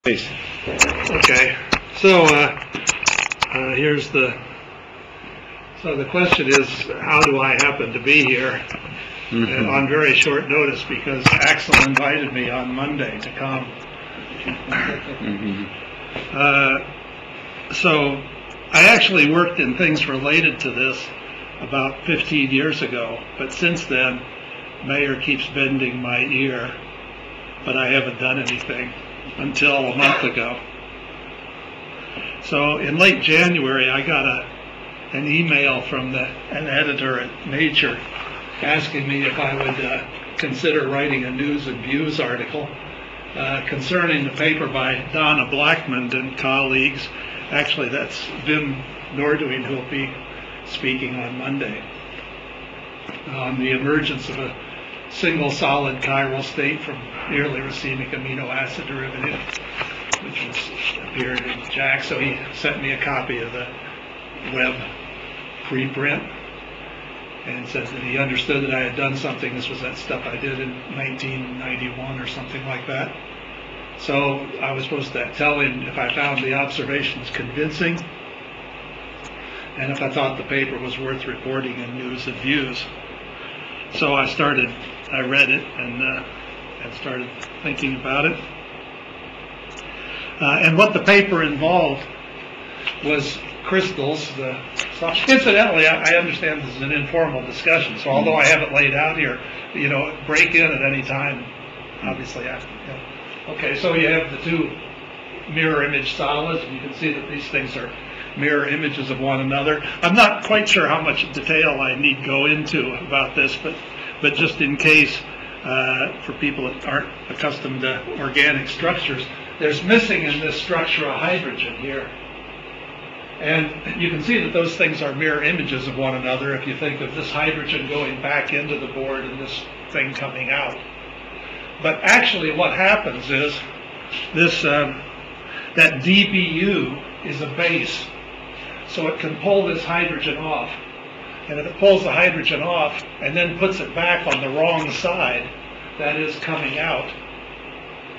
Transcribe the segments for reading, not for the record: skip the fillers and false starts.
Please. Okay, so here's the question is, how do I happen to be here on very short notice, because Axel invited me on Monday to come. So I actually worked in things related to this about 15 years ago, but since then Mayor keeps bending my ear, but I haven't done anything until a month ago. So in late January I got an email from an editor at Nature asking me if I would consider writing a news and views article concerning the paper by Donna Blackmon and colleagues. Actually, that's Vim Norduin who will be speaking on Monday on the emergence of a single solid chiral state from nearly racemic amino acid derivative, which appeared in JACC. So he sent me a copy of the web preprint and said that he understood that I had done something. This was that stuff I did in 1991 or something like that. So I was supposed to tell him if I found the observations convincing and if I thought the paper was worth reporting in News and Views. So I read it and started thinking about it. And what the paper involved was crystals. Incidentally, I understand this is an informal discussion, so although I have it laid out here, break in at any time. Obviously, okay, so you have the two mirror image solids, and you can see that these things are mirror images of one another. I'm not quite sure how much detail I need go into about this, but just in case, for people that aren't accustomed to organic structures, there's missing in this structure a hydrogen here. And you can see that those things are mirror images of one another if you think of this hydrogen going back into the board and this thing coming out. But actually what happens is this that dBu is a base, so it can pull this hydrogen off. And if it pulls the hydrogen off and then puts it back on the wrong side, that is coming out,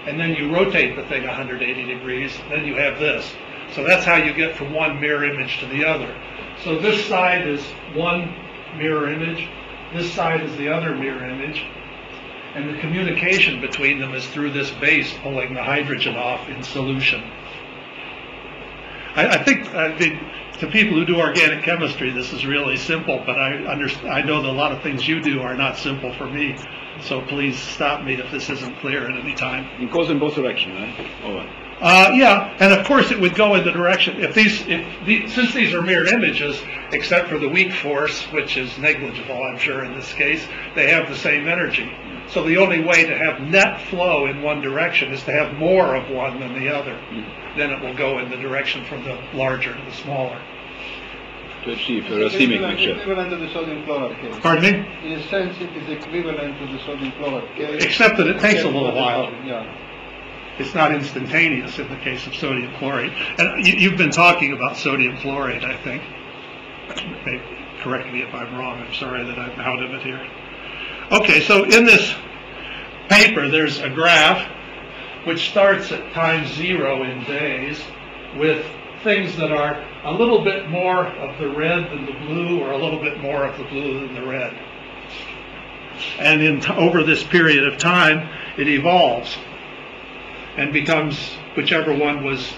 and then you rotate the thing 180 degrees, then you have this. So that's how you get from one mirror image to the other. So this side is one mirror image, this side is the other mirror image, and the communication between them is through this base pulling the hydrogen off in solution. I think to people who do organic chemistry, this is really simple, but I know that a lot of things you do are not simple for me. So please stop me if this isn't clear at any time. It goes in both directions, right? Over. Yeah, and of course it would go in the direction, since these are mirror images, except for the weak force, which is negligible, I'm sure, in this case, they have the same energy. So the only way to have net flow in one direction is to have more of one than the other. Then it will go in the direction from the larger to the smaller. To achieve a racemic mixture. It's equivalent to the sodium chloride case. Pardon me? In a sense, it is equivalent to the sodium chloride case. Except that it takes a little while. Yeah. It's not instantaneous in the case of sodium chloride. And you've been talking about sodium chloride, I think. Correct me if I'm wrong. I'm sorry that I'm out of it here. Okay, so in this paper, there's a graph which starts at time 0 in days with things that are a little bit more of the red than the blue, or a little bit more of the blue than the red. And over this period of time, it evolves and becomes, whichever one was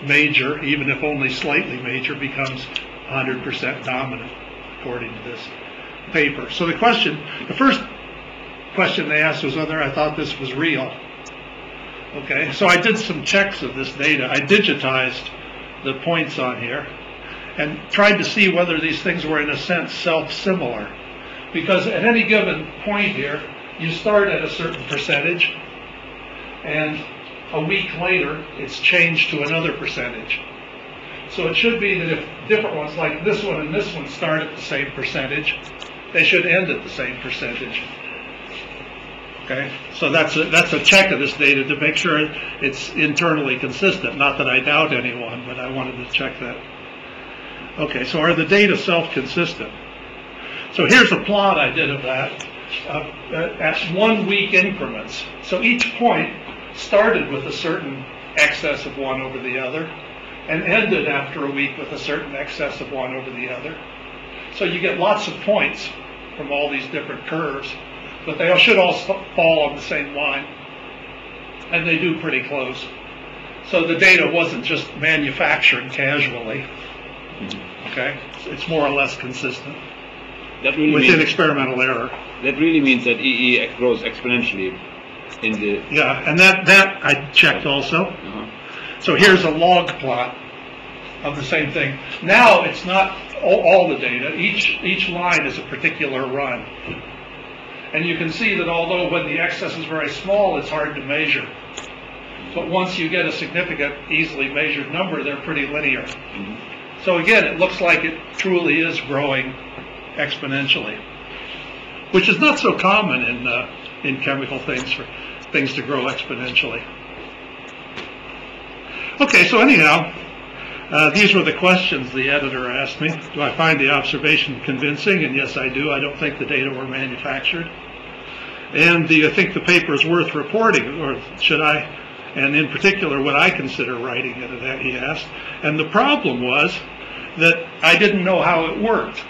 major, even if only slightly major, becomes 100% dominant, according to this paper. So the first question they asked was whether I thought this was real. Okay, so I did some checks of this data. I digitized the points on here and tried to see whether these things were in a sense self-similar. Because at any given point here, you start at a certain percentage, and a week later, it's changed to another percentage. So it should be that if different ones, like this one and this one, start at the same percentage, they should end at the same percentage. Okay, so that's a check of this data to make sure it's internally consistent. Not that I doubt anyone, but I wanted to check that. Okay, so are the data self-consistent? So here's a plot I did of that at 1 week increments. So each point started with a certain excess of one over the other, and ended after a week with a certain excess of one over the other. So you get lots of points from all these different curves, but they should all fall on the same line, and they do pretty close. So the data wasn't just manufactured casually. Okay, it's more or less consistent within experimental error. That really means that EE grows exponentially in the... Yeah, and that I checked also. So here's a log plot of the same thing. Now it's not all the data. Each line is a particular run. And you can see that although when the excess is very small, it's hard to measure. But once you get a significant, easily measured number, they're pretty linear. So again, it looks like it truly is growing exponentially, which is not so common in chemical things for things to grow exponentially. Okay, so anyhow, these were the questions the editor asked me. Do I find the observation convincing? And yes, I do. I don't think the data were manufactured. And do you think the paper is worth reporting, or should I, and in particular, would I consider writing it, he asked. And the problem was that I didn't know how it worked.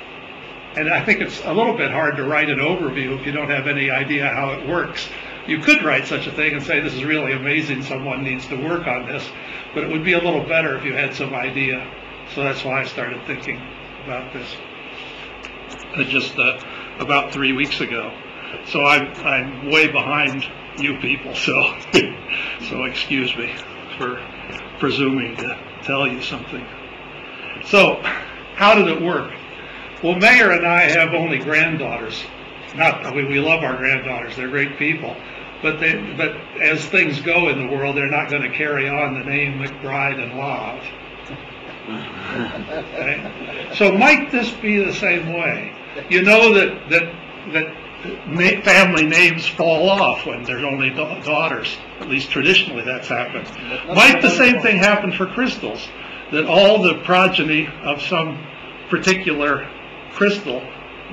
And I think it's a little bit hard to write an overview if you don't have any idea how it works. You could write such a thing and say, this is really amazing, someone needs to work on this, but it would be a little better if you had some idea. So that's why I started thinking about this just about 3 weeks ago. So I'm way behind you people, so excuse me for presuming to tell you something. So how did it work? Well, Mayor and I have only granddaughters. We love our granddaughters; they're great people. But as things go in the world, they're not going to carry on the name McBride and Love. Okay? So might this be the same way? You know that family names fall off when there's only daughters. At least traditionally that's happened. Might the same thing happen for crystals? That all the progeny of some particular crystal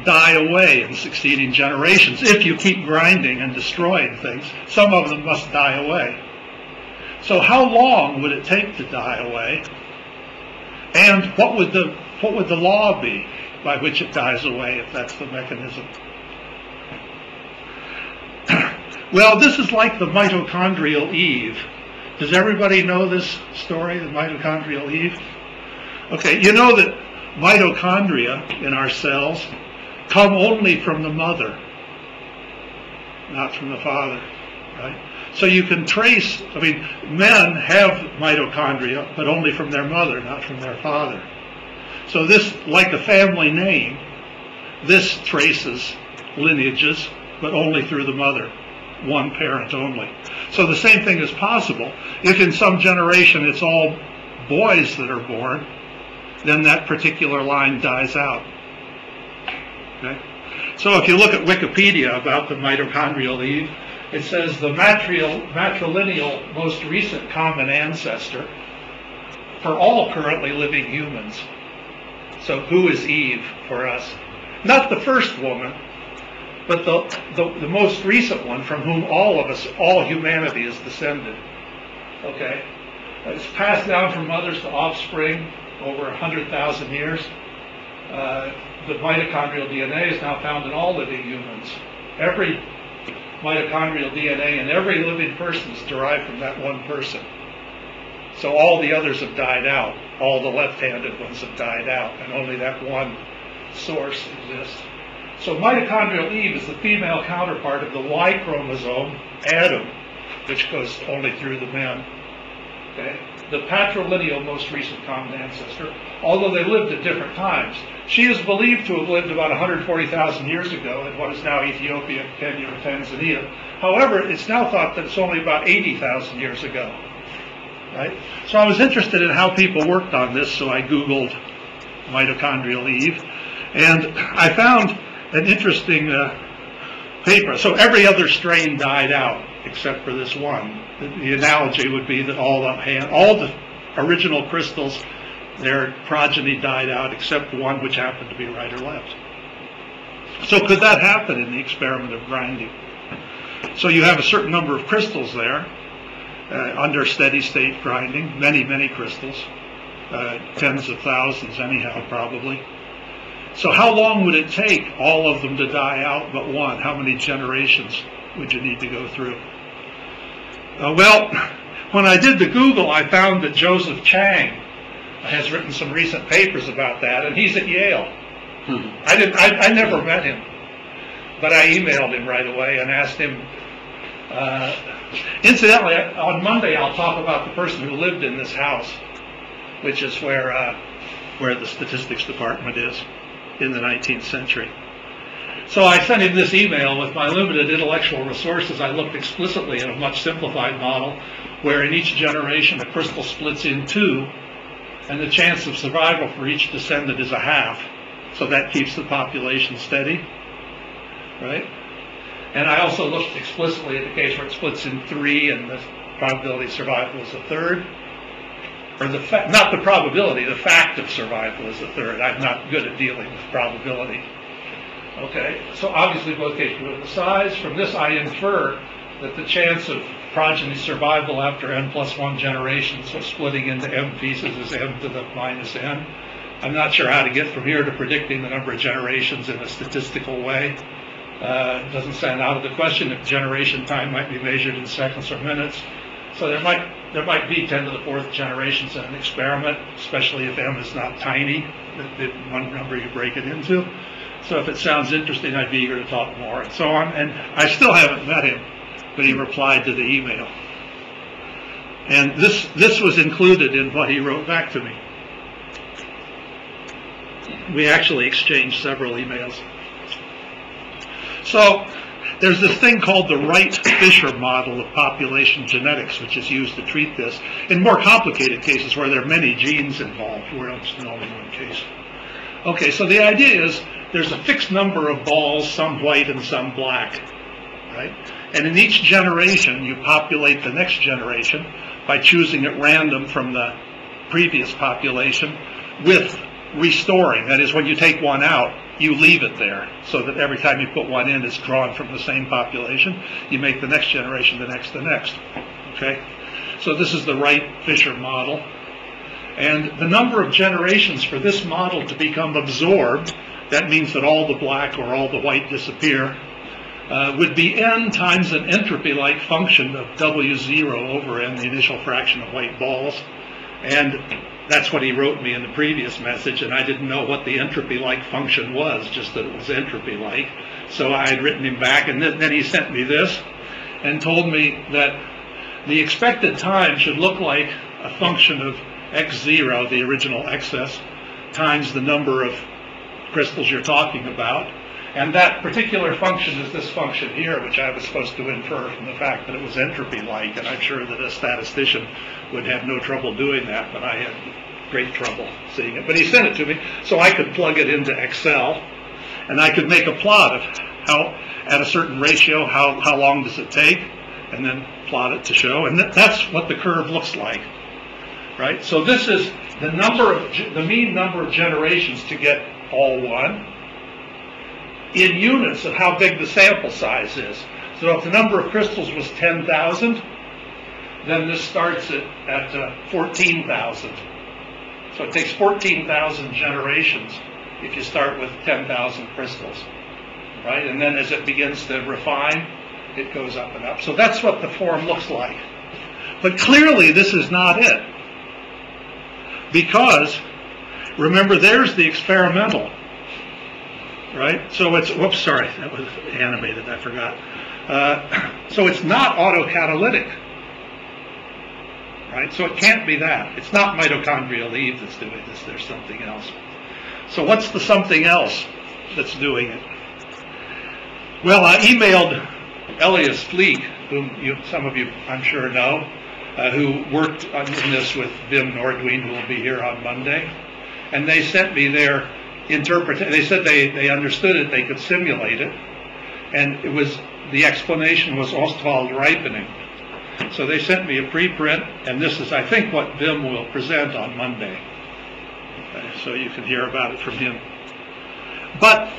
die away in succeeding generations. If you keep grinding and destroying things, some of them must die away. So how long would it take to die away? And what would the law be by which it dies away, if that's the mechanism? Well, this is like the mitochondrial Eve. Does everybody know this story, the mitochondrial Eve? Okay, you know that mitochondria in our cells come only from the mother, not from the father, right? So you can trace, men have mitochondria, but only from their mother, not from their father. So this, like a family name, this traces lineages, but only through the mother, one parent only. So the same thing is possible. If in some generation it's all boys that are born, then that particular line dies out. Okay? So if you look at Wikipedia about the mitochondrial Eve, it says the matrilineal most recent common ancestor for all currently living humans. So who is Eve for us? Not the first woman, but the most recent one from whom all of us, all humanity is descended. Okay? It's passed down from mothers to offspring over 100,000 years. The mitochondrial DNA is now found in all living humans. Every mitochondrial DNA in every living person is derived from that one person. So all the others have died out. All the left-handed ones have died out, and only that one source exists. So mitochondrial Eve is the female counterpart of the Y chromosome, Adam, which goes only through the men. Okay? The patrilineal most recent common ancestor, although they lived at different times. She is believed to have lived about 140,000 years ago in what is now Ethiopia, Kenya, or Tanzania. However, it's now thought that it's only about 80,000 years ago. Right? So I was interested in how people worked on this, so I Googled mitochondrial Eve, and I found an interesting paper. So every other strain died out except for this one. The analogy would be that all the original crystals, their progeny died out except one which happened to be right or left. So could that happen in the experiment of grinding? So you have a certain number of crystals there, under steady state grinding, many crystals, tens of thousands anyhow, probably. So how long would it take all of them to die out but one? How many generations would you need to go through? Well, when I did the Google, I found that Joseph Chang has written some recent papers about that, and he's at Yale. I never met him, but I emailed him right away and asked him. Incidentally, on Monday I'll talk about the person who lived in this house, which is where the statistics department is in the 19th century. So I sent him this email. With my limited intellectual resources, I looked explicitly at a much simplified model where in each generation a crystal splits in two, and the chance of survival for each descendant is a half. So that keeps the population steady, right? And I also looked explicitly at the case where it splits in three and the probability of survival is a third. Or not the probability, the fact of survival is a third. I'm not good at dealing with probability. Okay, so obviously both cases with the size. From this I infer that the chance of progeny survival after n+1 generations, so splitting into m pieces, is m to the minus n. I'm not sure how to get from here to predicting the number of generations in a statistical way. It doesn't sound out of the question if generation time might be measured in seconds or minutes. So there might be 10 to the 4th generations in an experiment, especially if m is not tiny, the one number you break it into. So if it sounds interesting, I'd be eager to talk more and so on. And I still haven't met him, but he replied to the email. And this was included in what he wrote back to me. We actually exchanged several emails. So there's this thing called the Wright-Fisher model of population genetics, which is used to treat this in more complicated cases where there are many genes involved. We're just in only one case. Okay, so the idea is there's a fixed number of balls, some white and some black, right? And in each generation, you populate the next generation by choosing at random from the previous population with restoring. That is, when you take one out, you leave it there so that every time you put one in, it's drawn from the same population. You make the next generation, the next. Okay? So this is the Wright-Fisher model. And the number of generations for this model to become absorbed, that means that all the black or all the white disappear, would be n times an entropy-like function of W0 over n, the initial fraction of white balls. And that's what he wrote me in the previous message, and I didn't know what the entropy-like function was, just that it was entropy-like. So I had written him back, and then he sent me this and told me that the expected time should look like a function of x0, the original excess, times the number of crystals you're talking about. And that particular function is this function here, which I was supposed to infer from the fact that it was entropy-like, and I'm sure that a statistician would have no trouble doing that, but I had great trouble seeing it. But he sent it to me, so I could plug it into Excel, and I could make a plot of how, at a certain ratio, how long does it take, and then plot it to show. And that's what the curve looks like, right? So this is the mean number of generations to get all one, in units of how big the sample size is. So if the number of crystals was 10,000, then this starts at 14,000. So it takes 14,000 generations if you start with 10,000 crystals, right? And then as it begins to refine, it goes up and up. So that's what the form looks like. But clearly this is not it. Because, remember, there's the experimental. Right? So it's, whoops, sorry, that was animated, I forgot. So it's not autocatalytic. Right? So it can't be that. It's not mitochondrial Eve that's doing this, there's something else. So what's the something else that's doing it? Well, I emailed Elias Fleek, whom some of you, I'm sure, know, who worked on this with Wim Nordween, who will be here on Monday. And they sent me their interpretation. They said they understood it, they could simulate it, and it was, the explanation was Ostwald ripening. So they sent me a preprint, and this is, I think, what Wim will present on Monday. Okay, so you can hear about it from him. But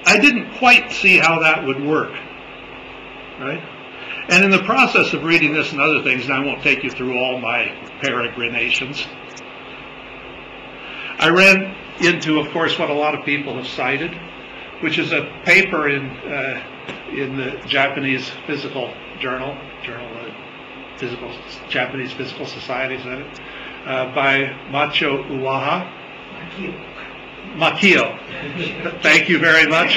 I didn't quite see how that would work, right? And in the process of reading this and other things, and I won't take you through all my peregrinations, I ran into, of course, what a lot of people have cited, which is a paper in the Japanese Physical Journal of Japanese Physical Society, is that it? By Macho Uwaha. Makio. Thank you very much.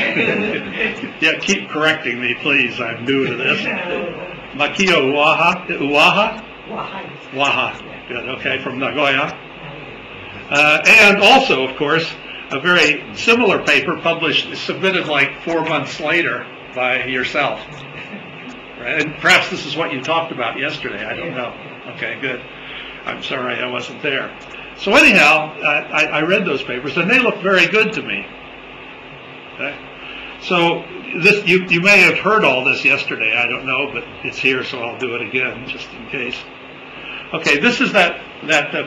Yeah, keep correcting me, please. I'm new to this. Makio Uwaha. Uwaha? Waha. Good, okay, from Nagoya. And also, of course, a very similar paper submitted like 4 months later by yourself. Right? And perhaps this is what you talked about yesterday. I don't know. Okay, good. I'm sorry I wasn't there. So anyhow, I read those papers, and they look very good to me. Okay? So this, you may have heard all this yesterday, I don't know, but it's here, so I'll do it again, just in case. Okay, this is that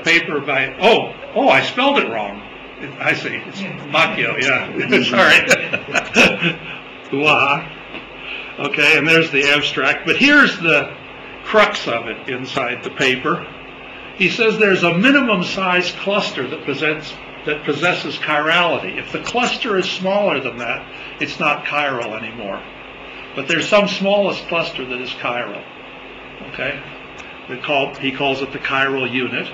paper by, oh, I spelled it wrong. I see, it's Makio, yeah, sorry. Uwaha. Okay, and there's the abstract, but here's the crux of it inside the paper. He says there's a minimum size cluster that possesses chirality. If the cluster is smaller than that, it's not chiral anymore. But there's some smallest cluster that is chiral. Okay? He calls it the chiral unit.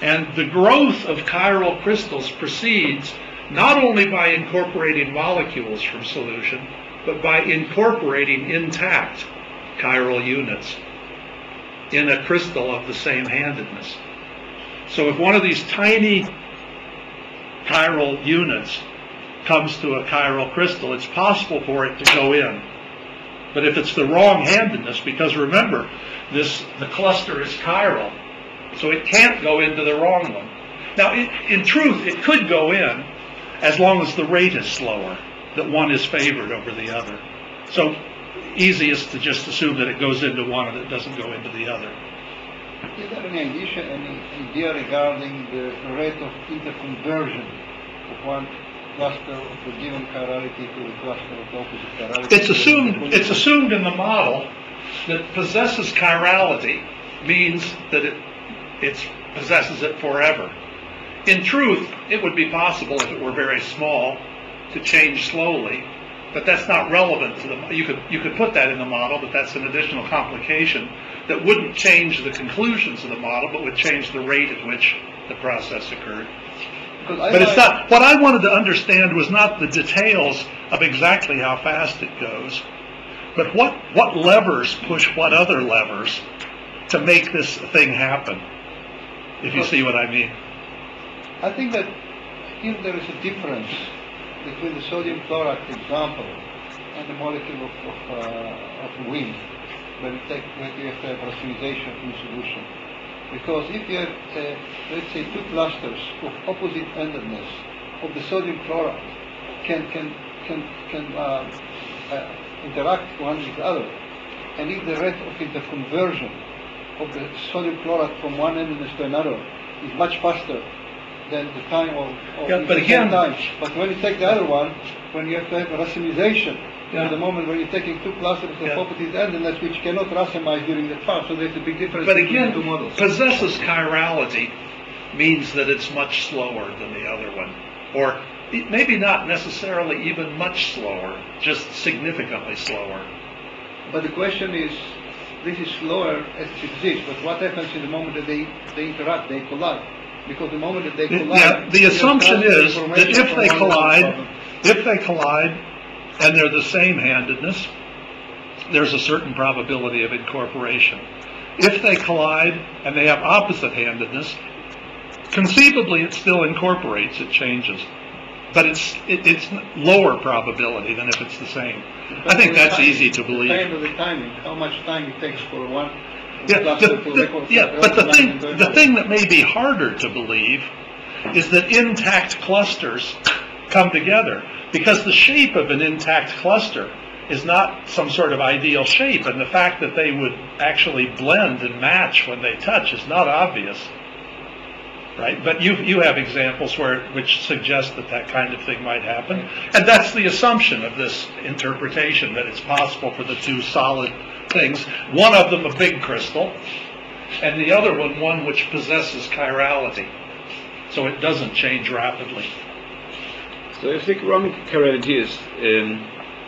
And the growth of chiral crystals proceeds not only by incorporating molecules from solution, but by incorporating intact chiral units in a crystal of the same handedness. So if one of these tiny chiral units comes to a chiral crystal, it's possible for it to go in. But if it's the wrong handedness, because remember, the cluster is chiral, so it can't go into the wrong one. Now, in truth, it could go in as long as the rate is slower, that one is favored over the other. So easiest to just assume that it goes into one and it doesn't go into the other. Is there any idea regarding the rate of interconversion of one cluster of a given chirality to the cluster of opposite chirality? It's assumed in the model that possesses chirality means that it possesses it forever. In truth, it would be possible if it were very small to change slowly, but that's not relevant to the. You could put that in the model, but that's an additional complication that wouldn't change the conclusions of the model, but would change the rate at which the process occurred. But it's not. What I wanted to understand was not the details of exactly how fast it goes, but what levers push what other levers to make this thing happen. If you see what I mean. I think that if there is a difference between the sodium chloride example and the molecule of wind, when you have to have racemization in solution. Because if you have, let's say, two clusters of opposite endedness of the sodium chloride can interact one with the other, and if the rate of interconversion of the sodium chloride from one endedness to another is much faster than the time of but again, time. But when you take the other one, when you have to have racemization, at the moment when you're taking two clusters of opposite endedness which cannot racemize during the path, so there's a big difference between the two models. Possesses chirality means that it's much slower than the other one, or maybe not necessarily even much slower, just significantly slower. But the question is, this is slower as it exists, but what happens in the moment that they interact, they collide? Because the moment that they collide, the assumption is that if they collide and they're the same handedness, there's a certain probability of incorporation. If they collide and they have opposite handedness, conceivably it still incorporates, it changes. But it's lower probability than if it's the same. I think that's easy to believe. The timing, how much time it takes for one. But the thing that may be harder to believe is that intact clusters come together, because the shape of an intact cluster is not some sort of ideal shape, and the fact that they would actually blend and match when they touch is not obvious. right? But you have examples which suggest that kind of thing might happen, and that's the assumption of this interpretation, that it's possible for the two solid things, one of them a big crystal, and the other one which possesses chirality, so it doesn't change rapidly. So if the wrong chirality is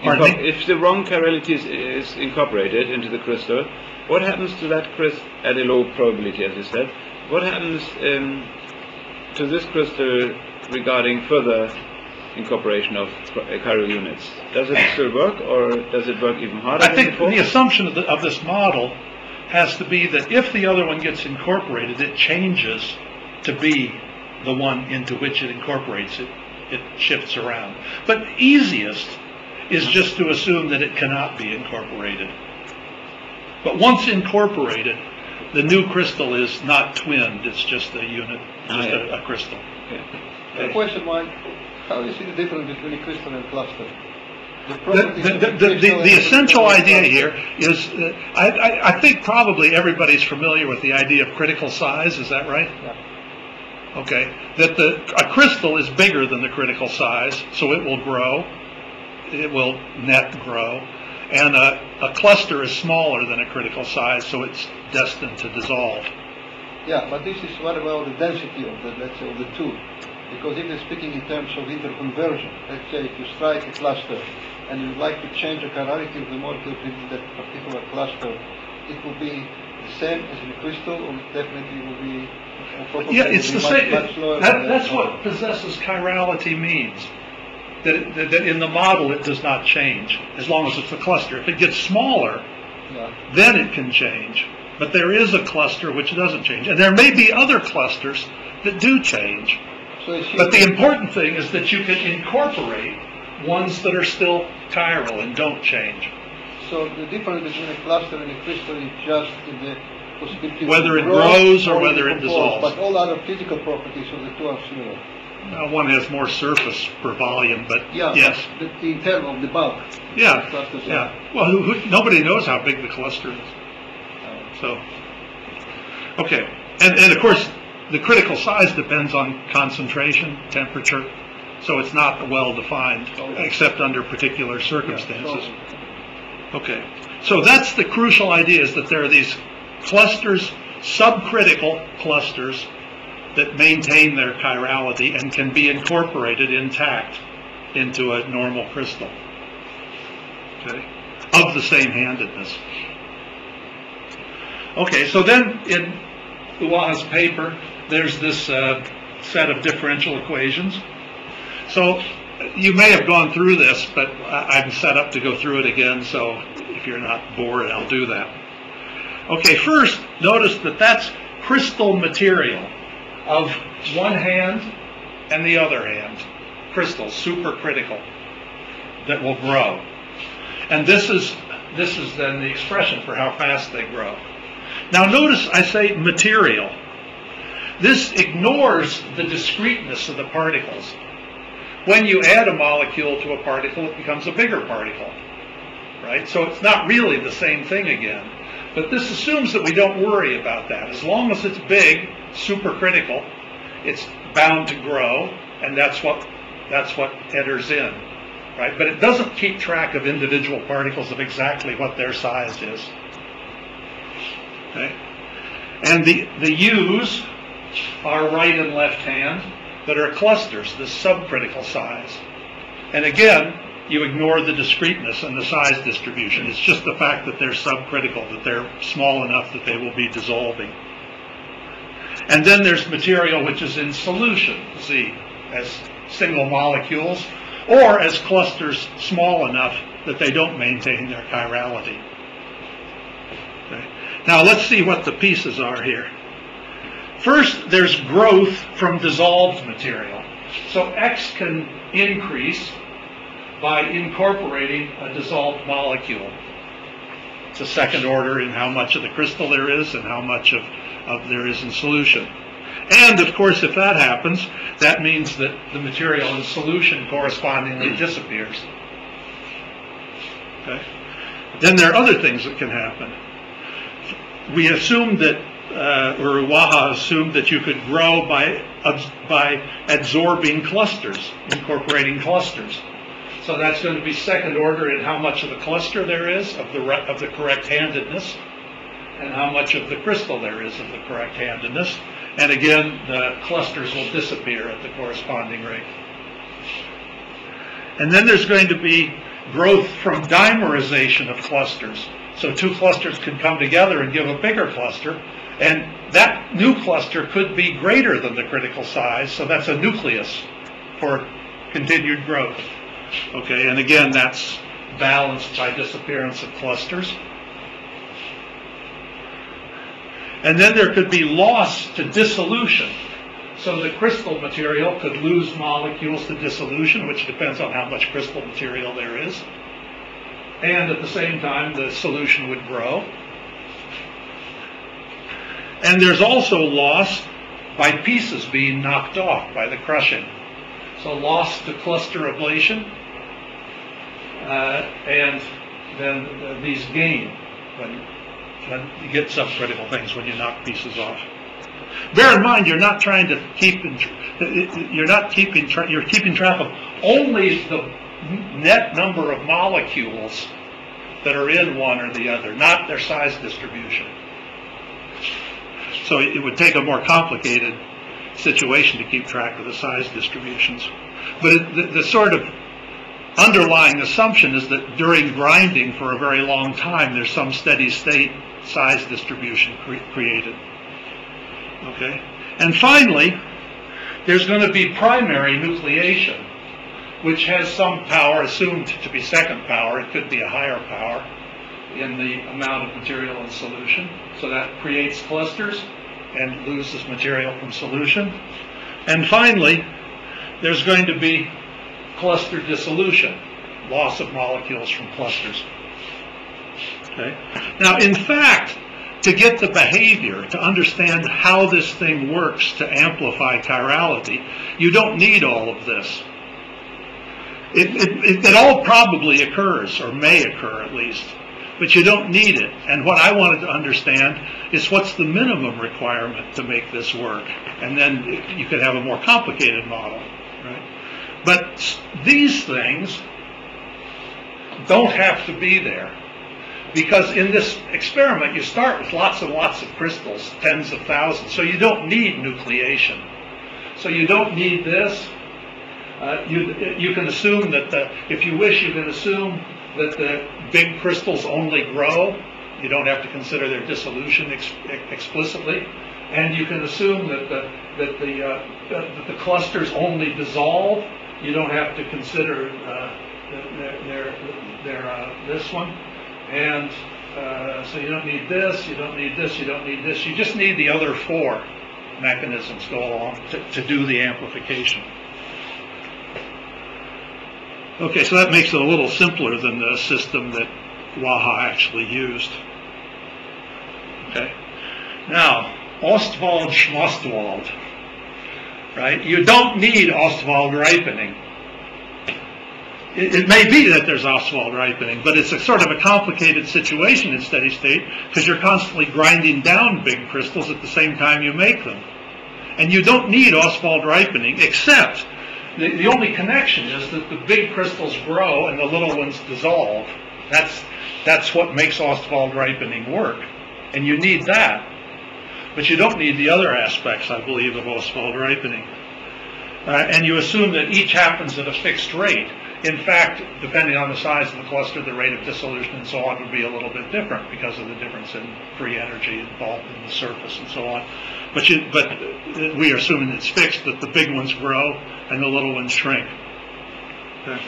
if the wrong chirality is incorporated into the crystal, what happens to that crystal at a low probability, as you said? What happens to this crystal regarding further incorporation of chiral units? Does it still work, or does it work even harder? I think the assumption of this model has to be that if the other one gets incorporated, it changes to be the one into which it incorporates it. It shifts around. But easiest is just to assume that it cannot be incorporated. But once incorporated, the new crystal is not twinned, it's just a unit, just a crystal. Okay. The question, Mike, how do you see the difference between a crystal and a cluster? The essential idea here is, I think probably everybody's familiar with the idea of critical size, is that right? Yeah. Okay, that a crystal is bigger than the critical size, so it will grow, it will net grow, and a cluster is smaller than a critical size, so it's destined to dissolve. Yeah, but this is what about the density of the, let's say, of the two? Because if you're speaking in terms of interconversion, let's say if you strike a cluster and you'd like to change the chirality of the molecule within that particular cluster, it will be the same as in a crystal, or it definitely will be yeah, it's the same. Much lower That's what possesses chirality means. That in the model it does not change as long as it's a cluster. If it gets smaller, then it can change. But there is a cluster which doesn't change, and there may be other clusters that do change. But the important thing is that you can incorporate ones that are still chiral and don't change. So the difference between a cluster and a crystal is just in the possibility whether it grow grows or whether it dissolves. But all other physical properties of the two are similar. One has more surface per volume, but yes. In terms of the bulk. Yeah. Well, nobody knows how big the cluster is. So, okay. And of course, the critical size depends on concentration, temperature, so it's not well defined, except under particular circumstances. Okay. So that's the crucial idea, is that there are these clusters, subcritical clusters, that maintain their chirality and can be incorporated intact into a normal crystal, okay, of the same handedness. Okay, so then in Uwa's paper, there's this set of differential equations. So you may have gone through this, but I'm set up to go through it again, so if you're not bored, I'll do that. Okay, first, notice that that's crystal material of one hand and the other hand, crystals, supercritical, that will grow. And this is then the expression for how fast they grow. Now notice I say material. This ignores the discreteness of the particles. When you add a molecule to a particle, it becomes a bigger particle, right? So it's not really the same thing again. But this assumes that we don't worry about that. As long as it's big, supercritical, it's bound to grow, and that's what enters in, right? But it doesn't keep track of individual particles of exactly what their size is. Okay? And the U's are right and left hand that are clusters, the subcritical size. And again, you ignore the discreteness and the size distribution. It's just the fact that they're subcritical, that they're small enough that they will be dissolving. And then there's material which is in solution, Z, as single molecules, or as clusters small enough that they don't maintain their chirality. Okay. Now let's see what the pieces are here. First, there's growth from dissolved material. So X can increase by incorporating a dissolved molecule. It's a second order in how much of the crystal there is and how much of there is in solution. And of course, if that happens, that means that the material in solution correspondingly disappears. Okay? Then there are other things that can happen. We assume that or Waha assumed that you could grow by absorbing clusters, incorporating clusters. So that's going to be second order in how much of the cluster there is of the correct handedness, and how much of the crystal there is of the correct handedness. And again, the clusters will disappear at the corresponding rate. And then there's going to be growth from dimerization of clusters. So two clusters can come together and give a bigger cluster, and that new cluster could be greater than the critical size, so that's a nucleus for continued growth. Okay, and again, that's balanced by disappearance of clusters. And then there could be loss to dissolution. So the crystal material could lose molecules to dissolution, which depends on how much crystal material there is. And at the same time, the solution would grow. And there's also loss by pieces being knocked off by the crushing. So loss to cluster ablation, and then these gain when you get subcritical things when you knock pieces off. Bear in mind, you're not trying to you're keeping track of only the net number of molecules that are in one or the other, not their size distribution. So it would take a more complicated situation to keep track of the size distributions. But the sort of underlying assumption is that during grinding for a very long time, there's some steady state size distribution created. Okay? And finally, there's going to be primary nucleation, which has some power assumed to be second power. It could be a higher power in the amount of material in solution. So that creates clusters and loses material from solution. And finally, there's going to be cluster dissolution, loss of molecules from clusters. Okay? Now, in fact, to get the behavior, to understand how this thing works to amplify chirality, you don't need all of this. It all probably occurs, or may occur at least, but you don't need it. And what I wanted to understand is what's the minimum requirement to make this work, and then you could have a more complicated model, right? But these things don't have to be there, because in this experiment you start with lots and lots of crystals, tens of thousands, so you don't need nucleation. So you don't need this. You can assume that if you wish, you can assume that the big crystals only grow. You don't have to consider their dissolution explicitly, and you can assume that the clusters only dissolve. You don't have to consider this one, and so you don't need this. You don't need this. You don't need this. You just need the other four mechanisms go along to do the amplification. Okay, so that makes it a little simpler than the system that Waha actually used. Okay, now Ostwald Schmostwald, right? You don't need Ostwald ripening. It may be that there's Ostwald ripening, but it's a sort of a complicated situation in steady state because you're constantly grinding down big crystals at the same time you make them. And you don't need Ostwald ripening, except the only connection is that the big crystals grow and the little ones dissolve. That's what makes Ostwald ripening work. And you need that. But you don't need the other aspects, I believe, of Ostwald ripening. And you assume that each happens at a fixed rate. In fact, depending on the size of the cluster, the rate of dissolution and so on would be a little bit different because of the difference in free energy involved in the surface and so on. But we are assuming it's fixed, that the big ones grow and the little ones shrink. Okay.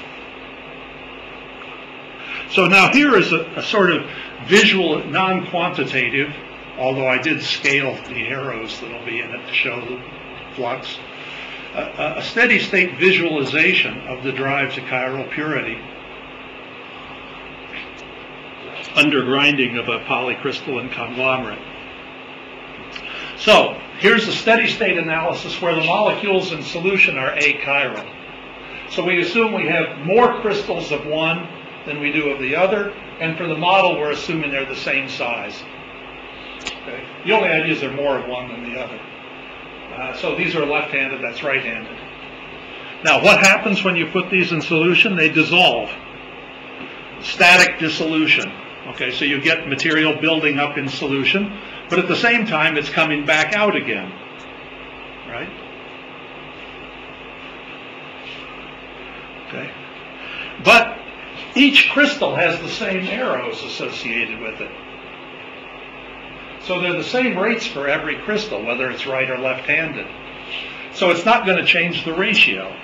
So now here is a sort of visual, non-quantitative, although I did scale the arrows that will be in it to show the flux, a steady state visualization of the drive to chiral purity under grinding of a polycrystalline conglomerate. So here's a steady state analysis where the molecules in solution are achiral. So we assume we have more crystals of one than we do of the other, and for the model we're assuming they're the same size. Okay? The only idea is there are more of one than the other. So these are left-handed, that's right-handed. Now, what happens when you put these in solution? They dissolve. Static dissolution. Okay, so you get material building up in solution, but at the same time it's coming back out again. Right? Okay. But each crystal has the same arrows associated with it. So they're the same rates for every crystal, whether it's right or left-handed. So it's not going to change the ratio.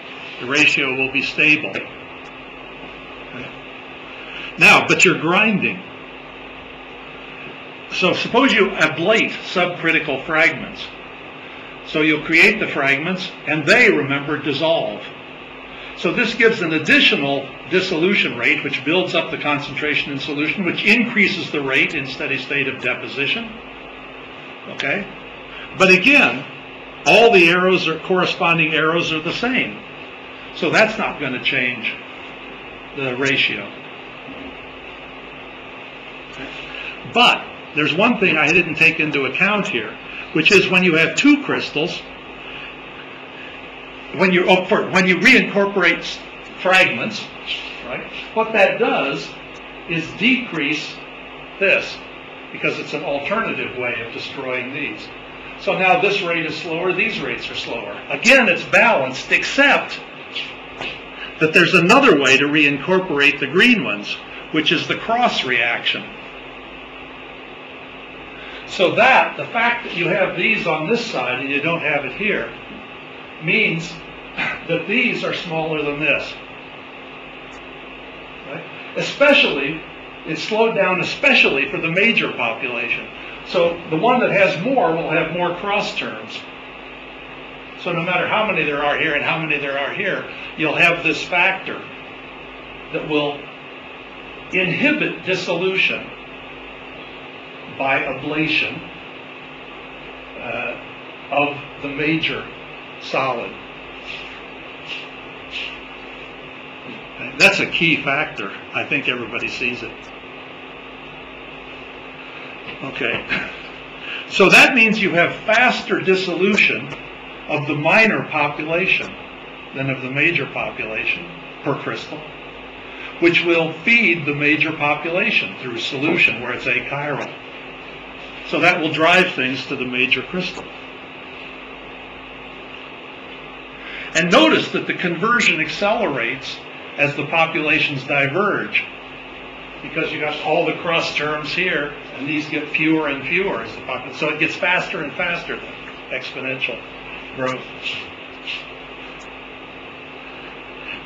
The ratio will be stable. Okay. Now, but you're grinding. So suppose you ablate subcritical fragments. So you'll create the fragments, and they, remember, dissolve. So this gives an additional dissolution rate, which builds up the concentration in solution, which increases the rate in steady state of deposition. Okay? But again, all the arrows or corresponding arrows are the same. So that's not going to change the ratio. Okay? But there's one thing I didn't take into account here, which is when you have two crystals, when you reincorporate fragments, right? What that does is decrease this, because it's an alternative way of destroying these. So now this rate is slower, these rates are slower. Again, it's balanced, except that there's another way to reincorporate the green ones, which is the cross reaction. So that, the fact that you have these on this side and you don't have it here, means that these are smaller than this. Right? Especially, it's slowed down especially for the major population. So the one that has more will have more cross terms. So no matter how many there are here and how many there are here, you'll have this factor that will inhibit dissolution by ablation of the major solid. That's a key factor. I think everybody sees it. Okay. So that means you have faster dissolution of the minor population than of the major population per crystal, which will feed the major population through solution where it's achiral. So that will drive things to the major crystal. And notice that the conversion accelerates as the populations diverge, because you got all the cross terms here, and these get fewer and fewer as the population. So it gets faster and faster, the exponential growth.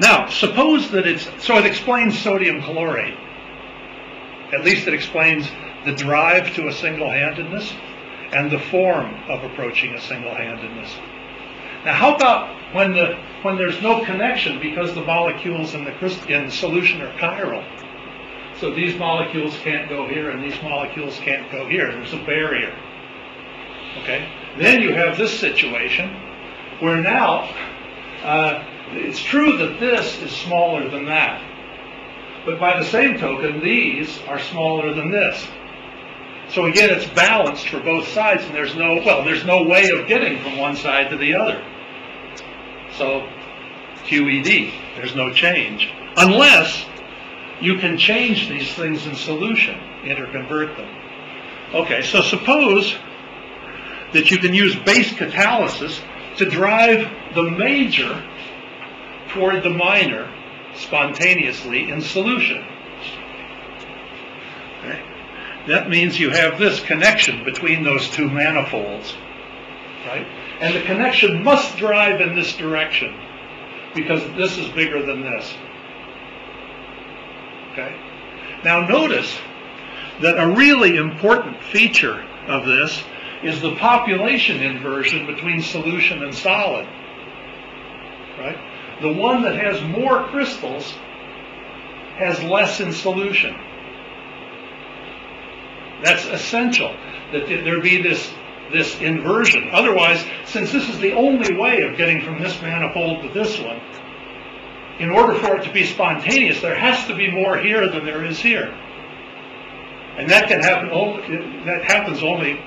Now, suppose that so it explains sodium chlorate. At least it explains the drive to a single-handedness and the form of approaching a single-handedness. Now, how about when there's no connection because the molecules in the solution are chiral? So these molecules can't go here and these molecules can't go here. There's a barrier. Okay? Then you have this situation where now it's true that this is smaller than that. But by the same token, these are smaller than this. So again, it's balanced for both sides, and there's no way of getting from one side to the other. So QED, there's no change. Unless you can change these things in solution, interconvert them. Okay, so suppose that you can use base catalysis to drive the major toward the minor spontaneously in solution. Okay. That means you have this connection between those two manifolds, right? And the connection must drive in this direction because this is bigger than this. Okay? Now notice that a really important feature of this is the population inversion between solution and solid. Right? The one that has more crystals has less in solution. That's essential, that there be this inversion. Otherwise, since this is the only way of getting from this manifold to this one, in order for it to be spontaneous, there has to be more here than there is here. And that can happen. That happens only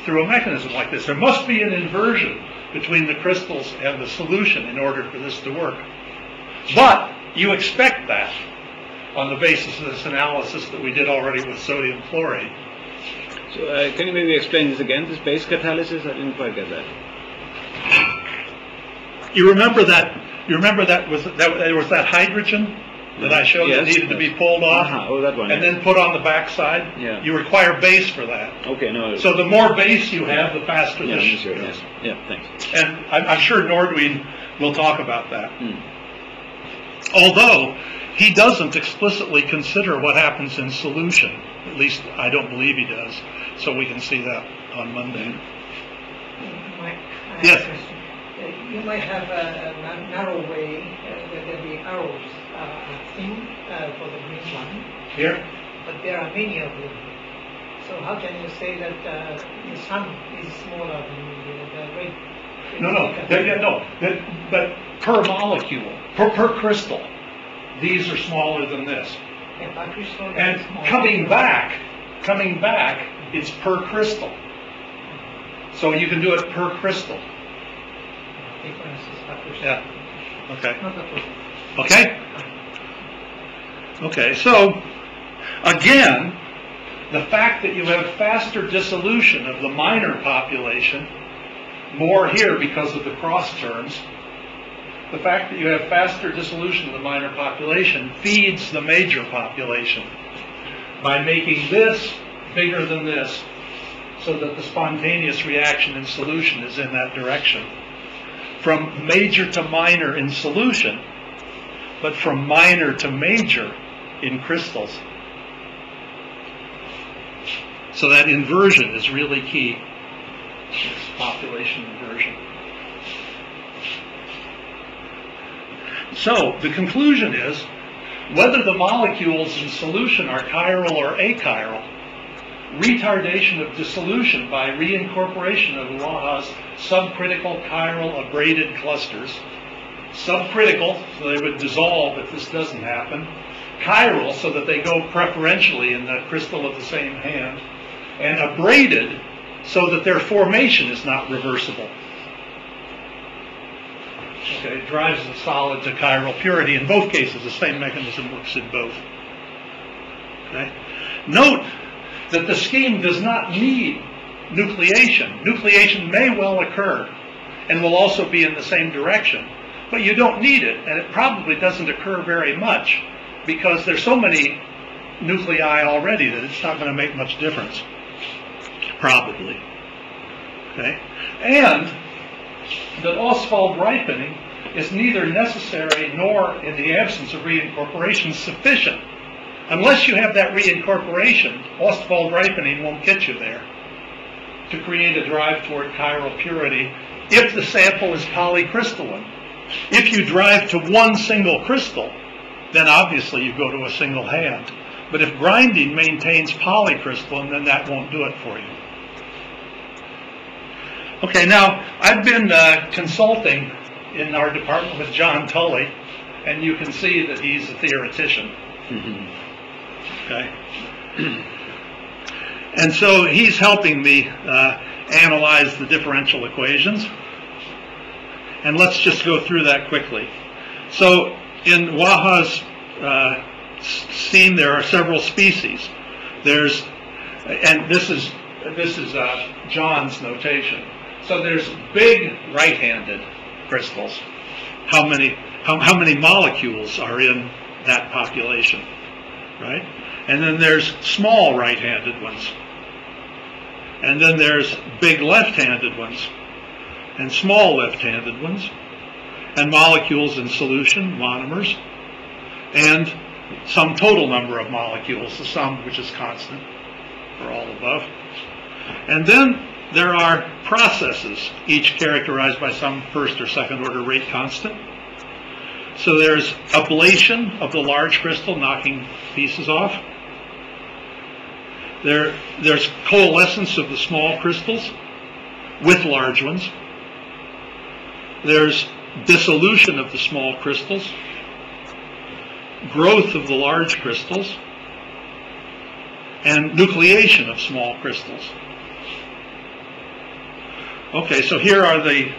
through a mechanism like this. There must be an inversion between the crystals and the solution in order for this to work. But you expect that on the basis of this analysis that we did already with sodium chloride. So can you maybe explain this again, this base catalysis? I didn't quite get that. You remember that there was that hydrogen that I showed that needed to be pulled off Oh, that one. and then put on the backside? Yeah. You require base for that. Okay, no. So the more base you have, the faster Yeah, this sure, goes. yes. Yeah, thanks. And I'm sure Nordween will talk about that. Hmm. Although he doesn't explicitly consider what happens in solution. At least I don't believe he does. So we can see that on Monday. Mike, I Yes. have a question. You might have a narrow way where the arrows are thin for the green one, Here? but there are many of them. So how can you say that the sun is smaller than the red? But per molecule, per crystal, these are smaller than this. Yeah, per crystal is And smaller. coming back, it's per crystal. So you can do it per crystal. Difference is per crystal. Yeah. Okay. Not a problem. Okay? Okay, so again, the fact that you have faster dissolution of the minor population, more here because of the cross terms, the fact that you have faster dissolution of the minor population feeds the major population by making this bigger than this, so that the spontaneous reaction in solution is in that direction. From major to minor in solution, but from minor to major in crystals. So that inversion is really key. This population inversion. So the conclusion is, whether the molecules in solution are chiral or achiral, retardation of dissolution by reincorporation of Waha's subcritical chiral abraded clusters, subcritical, so they would dissolve if this doesn't happen, chiral, so that they go preferentially in the crystal of the same hand, and abraded, so that their formation is not reversible. Okay, it drives the solid to chiral purity. In both cases, the same mechanism works in both. Okay? Note that the scheme does not need nucleation. Nucleation may well occur and will also be in the same direction, but you don't need it, and it probably doesn't occur very much because there's so many nuclei already that it's not going to make much difference, probably. Okay? And that Ostwald ripening is neither necessary nor, in the absence of reincorporation, sufficient. Unless you have that reincorporation, Ostwald ripening won't get you there to create a drive toward chiral purity if the sample is polycrystalline. If you drive to one single crystal, then obviously you go to a single hand. But if grinding maintains polycrystalline, then that won't do it for you. Okay, now I've been consulting in our department with John Tully, and you can see that he's a theoretician. Okay. And so he's helping me analyze the differential equations. And let's just go through that quickly. So in Waha's scheme, there are several species. There's, and this is John's notation. So there's big right-handed crystals. How many molecules are in that population, right? And then there's small right-handed ones. And then there's big left-handed ones and small left-handed ones, and molecules in solution, monomers, and some total number of molecules, the sum which is constant for all above. And then there are processes, each characterized by some first or second order rate constant. So there's ablation of the large crystal, knocking pieces off. There's coalescence of the small crystals with large ones. There's dissolution of the small crystals, growth of the large crystals, and nucleation of small crystals. Okay, so here are the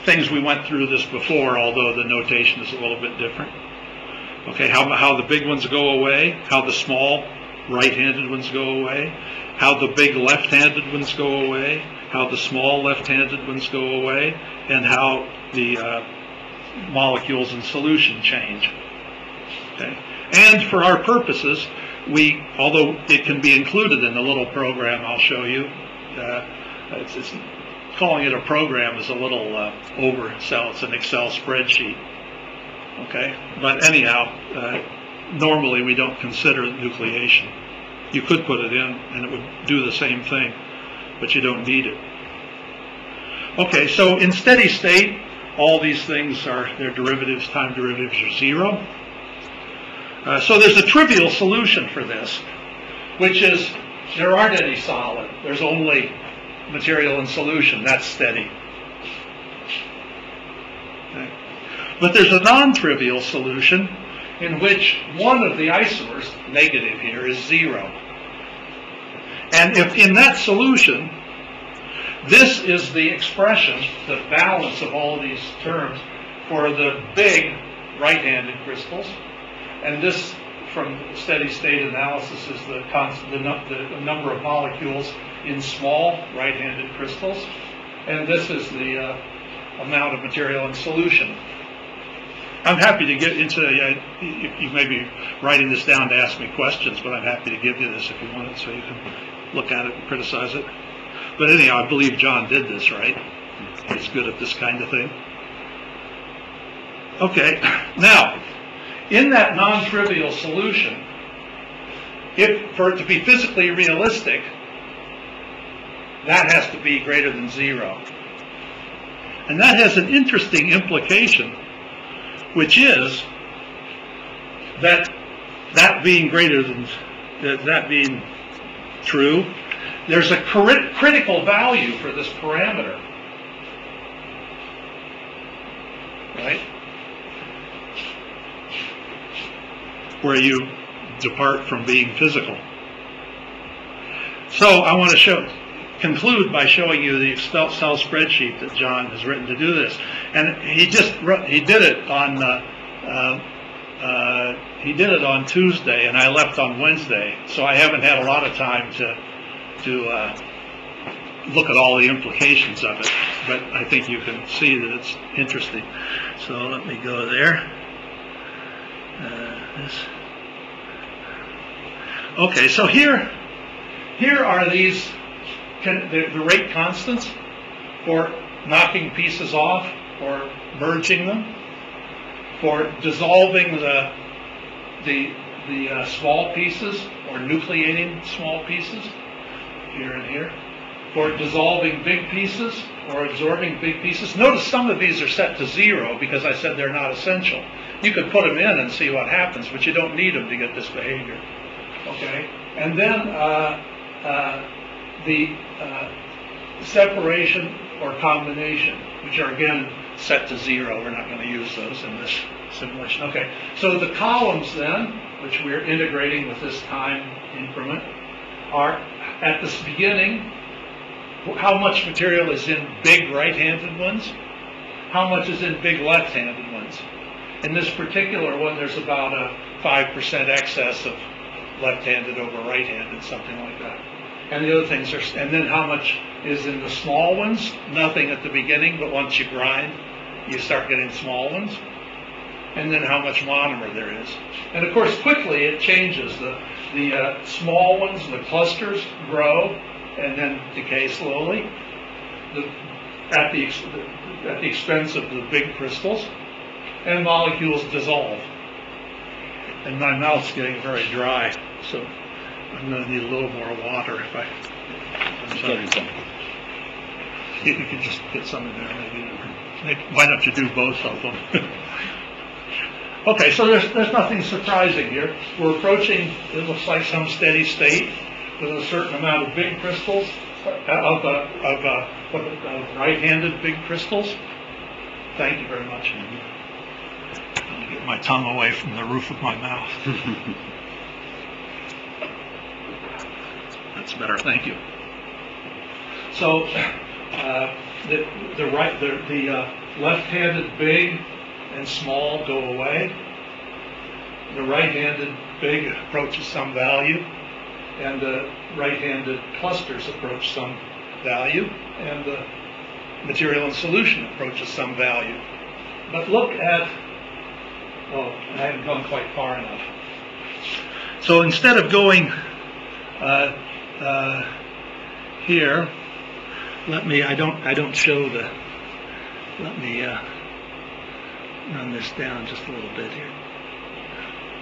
things we went through this before, although the notation is a little bit different. Okay, how the big ones go away, how the small right-handed ones go away, how the big left-handed ones go away, how the small left-handed ones go away, and how the molecules in solution change. Okay, and for our purposes, although it can be included in the little program I'll show you, calling it a program is a little oversell. It's an Excel spreadsheet. Okay, but anyhow, normally we don't consider nucleation. You could put it in and it would do the same thing, but you don't need it. Okay, so in steady state, all these things their derivatives, time derivatives are zero. So there's a trivial solution for this, which is there aren't any solid. There's only material in solution. That's steady. Okay. But there's a non-trivial solution in which one of the isomers, negative here, is zero. And if in that solution, this is the expression, the balance of all these terms for the big right-handed crystals, and this, from steady state analysis, is the number of molecules in small right-handed crystals, and this is the amount of material in solution. I'm happy to get into, you may be writing this down to ask me questions, but I'm happy to give you this if you want it, so you can look at it and criticize it. But anyhow, I believe John did this right. He's good at this kind of thing. Okay, now, in that non-trivial solution, for it to be physically realistic, that has to be greater than zero. And that has an interesting implication, which is that being greater than, that being true, there's a critical value for this parameter, right? Where you depart from being physical. So I want to conclude by showing you the Excel spreadsheet that John has written to do this, and he did it on Tuesday, and I left on Wednesday, so I haven't had a lot of time to look at all the implications of it, but I think you can see that it's interesting. So let me go there. Okay, so here are these the rate constants for knocking pieces off or merging them, for dissolving the small pieces or nucleating small pieces here and here, for dissolving big pieces or absorbing big pieces. Notice some of these are set to zero because I said they're not essential. You could put them in and see what happens, but you don't need them to get this behavior. Okay, and then the separation or combination, which are again set to zero. We're not going to use those in this simulation. Okay, so the columns then, which we're integrating with this time increment, are at this beginning, how much material is in big right-handed ones, how much is in big left-handed ones. In this particular one, there's about a 5% excess of left-handed over right-handed, something like that. And the other things are, and then how much is in the small ones? Nothing at the beginning, but once you grind, you start getting small ones. And then how much monomer there is. And of course, quickly it changes. The small ones, the clusters, grow and then decay slowly at the expense of the big crystals, and molecules dissolve. And my mouth's getting very dry, so I'm going to need a little more water if I'm sorry. You could just get some in there, maybe. Why don't you do both of them? Okay, so there's nothing surprising here. We're approaching, it looks like, some steady state with a certain amount of big crystals, of right-handed big crystals. Thank you very much. Let me get my tongue away from the roof of my mouth. That's better, thank you. So, the left-handed big and small go away. The right-handed big approaches some value, and the right-handed clusters approach some value, and the material in solution approaches some value. But look at, oh, I haven't gone quite far enough. So instead of going here, I don't show the, let me run this down just a little bit here.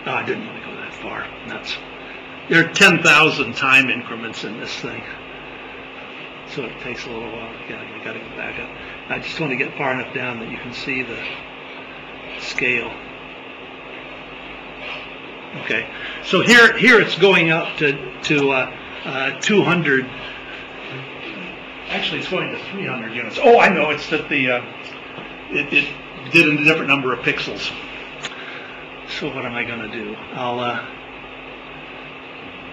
Oh, I didn't want to go that far. There are 10,000 time increments in this thing. So it takes a little while. I got to go back up. I just want to get far enough down that you can see the scale. Okay. So here it's going up to 200. Actually, it's going to 300 units. Oh, I know. It's that it did a different number of pixels. So what am I going to do?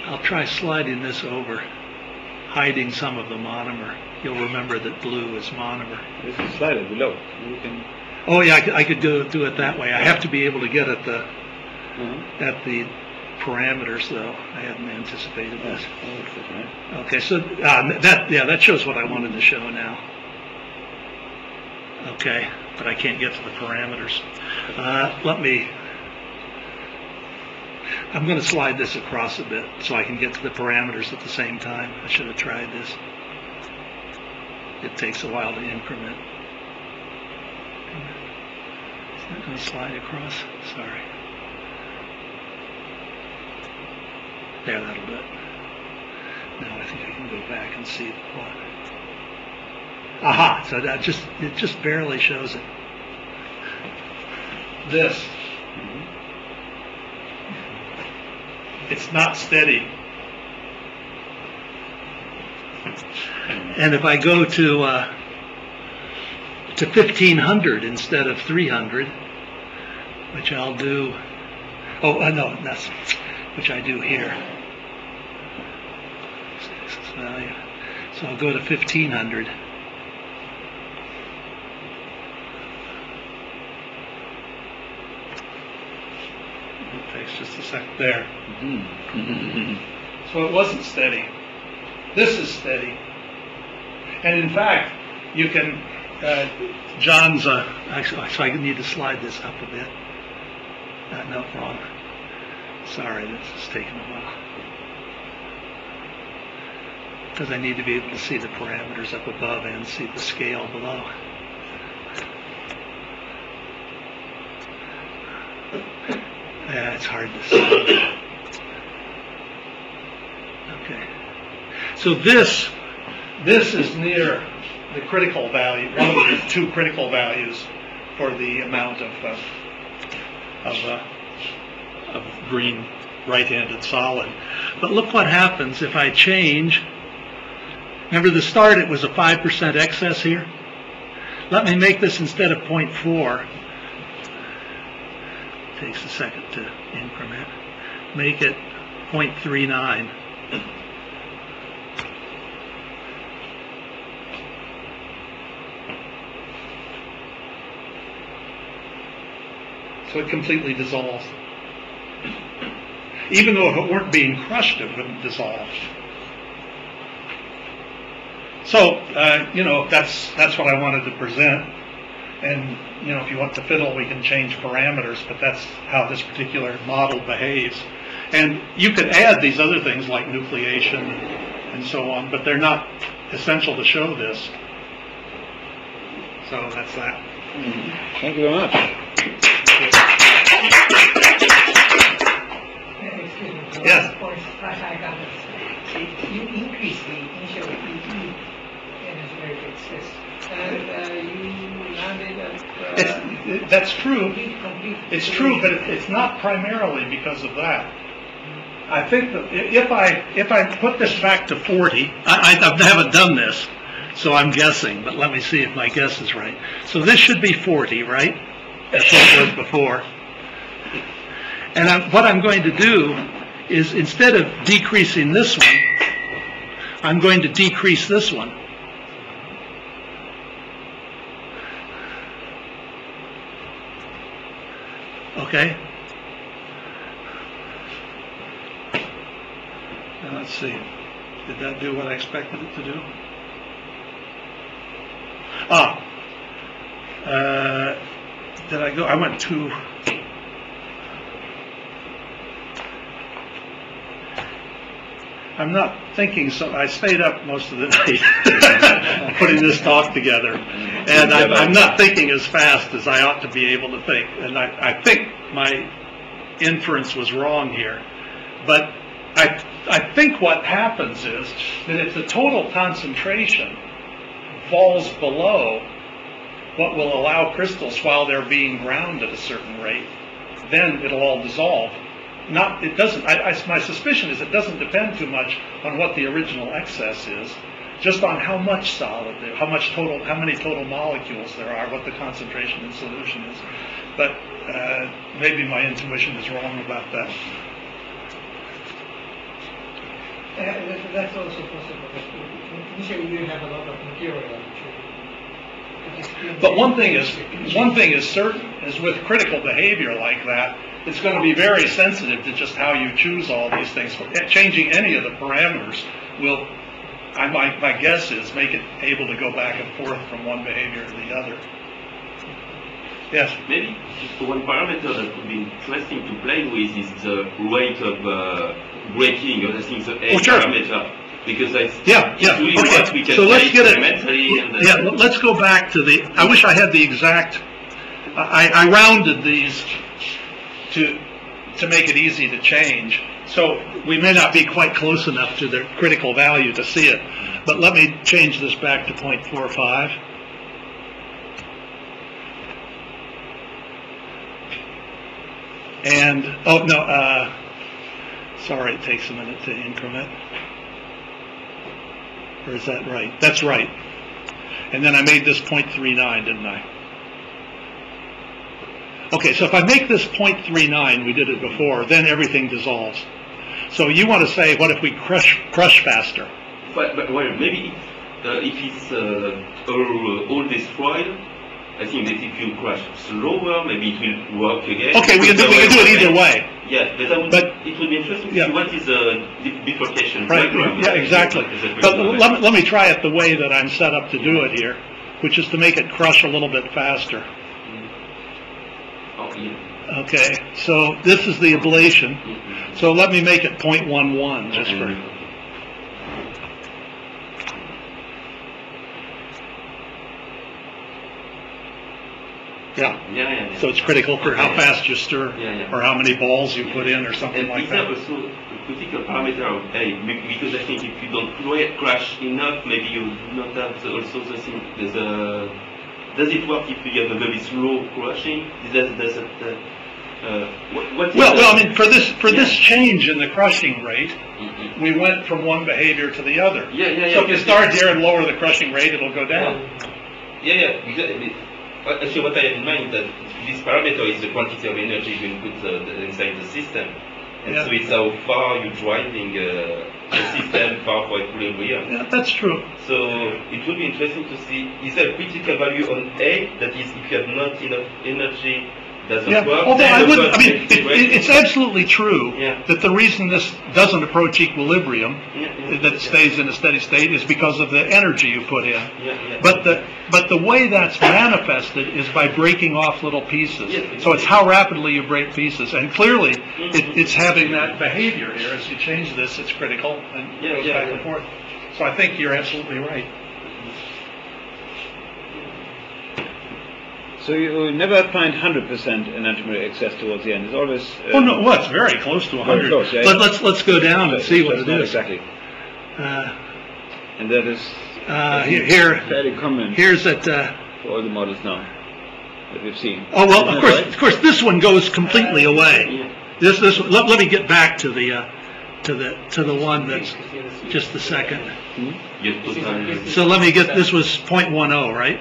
I'll try sliding this over, hiding some of the monomer. You'll remember that blue is monomer. This is slide it below. You can. Oh yeah, I could do it that way. I have to be able to get at the parameters though. I hadn't anticipated this. Okay, so that shows what I wanted to show now. Okay, but I can't get to the parameters. I'm going to slide this across a bit so I can get to the parameters at the same time. I should have tried this. It takes a while to increment. It's not going to slide across. Sorry. There, that'll do it. Now I think I can go back and see the plot. Aha! So it just barely shows it. This. It's not steady. And if I go to 1500 instead of 300, which I'll do, no, that's, which I do here. Value. So I'll go to 1500. It takes just a second there. So it wasn't steady. This is steady. And in fact, you can, John's, actually, so I need to slide this up a bit. No, wrong. Sorry, this is taking a while. Because I need to be able to see the parameters up above and see the scale below. Yeah, it's hard to see. Okay. So this is near the critical value, one of the two critical values for the amount of green right-handed solid. But look what happens if I change. Remember the start, it was a 5% excess here. Let me make this instead of 0.4. Takes a second to increment. Make it 0.39. So it completely dissolves. Even though if it weren't being crushed, it wouldn't dissolve. So, that's what I wanted to present. And, if you want to fiddle, we can change parameters, but that's how this particular model behaves. And you could add these other things like nucleation and so on, but they're not essential to show this. So that's that. Thank you very much. Excuse me. Yes. Of course, I got it. So you increase the initial EE energy excess, and you landed at. That's true. Complete. It's true, but it's not primarily because of that. I think that if I put this back to 40, I haven't done this, so I'm guessing. But let me see if my guess is right. So this should be 40, right? That's what it was before. And what I'm going to do is, instead of decreasing this one, I'm going to decrease this one. Okay. Now let's see. Did that do what I expected it to do? Did I go? I went too. I'm not thinking so. I stayed up most of the night putting this talk together, and I'm not thinking as fast as I ought to be able to think. And I think my inference was wrong here, but I think what happens is that if the total concentration falls below what will allow crystals while they're being ground at a certain rate, then it'll all dissolve. It doesn't. My suspicion is it doesn't depend too much on what the original excess is, just on how much solid there, how many total molecules there are, what the concentration in solution is. But maybe my intuition is wrong about that. That's also possible. Initially, you have a lot of material. But one thing is certain, is with critical behavior like that, it's going to be very sensitive to just how you choose all these things. Changing any of the parameters will, my guess is, make it able to go back and forth from one behavior to the other. Yes? Maybe one parameter that would be interesting to play with is the rate of breaking, I think the A parameter. Because really what we can so let's get it. Let's go back to the. I wish I had the exact. I rounded these to make it easy to change. So we may not be quite close enough to the critical value to see it. But let me change this back to 0.45. And sorry, it takes a minute to increment. Or is that right? That's right. And then I made this 0.39, didn't I? Okay, so if I make this 0.39, we did it before, then everything dissolves. So you want to say, what if we crush faster? But well, maybe if it's all destroyed, I think that if you crush slower, maybe it will work again. Okay, we can do it either way. Yeah, but it would be interesting to see what is the bifurcation. Right, yeah, exactly. But let me try it the way that I'm set up to do it here, which is to make it crush a little bit faster. Oh, yeah. Okay, so this is the ablation. So let me make it 0.11 just for... Yeah. So it's critical for how fast you stir, or how many balls you put in, or something like that. And is there also a critical parameter of A? Because I think if you don't crash enough, maybe you do not have also the thing. Does it work if you have a very slow crashing? Well, I mean, for this change in the crushing rate, we went from one behavior to the other. So if you start here and lower the crushing rate, it'll go down. Exactly. Actually, what I have in mind is that this parameter is the quantity of energy you put inside the system. And so it's how far you're driving the system far for equilibrium. Yeah, that's true. So it would be interesting to see, is there a critical value on A, that is, if you have not enough energy, doesn't work? Although it's absolutely true that the reason this doesn't approach equilibrium, that it stays in a steady state, is because of the energy you put in. But the way that's manifested is by breaking off little pieces. So it's how rapidly you break pieces, and clearly it's having that behavior here. As you change this, it's critical and goes back and forth. So I think you're absolutely right. So you never find 100% enantiomer excess towards the end. It's always... it's very close to 100. Close, yeah. But let's go down and see what it is. Exactly. And that is here. Fairly common. Here's at for all the models now that we've seen. Oh well, of course, this one goes completely away. This let me get back to the one that's just a second. So let me get, this was 0.10, right?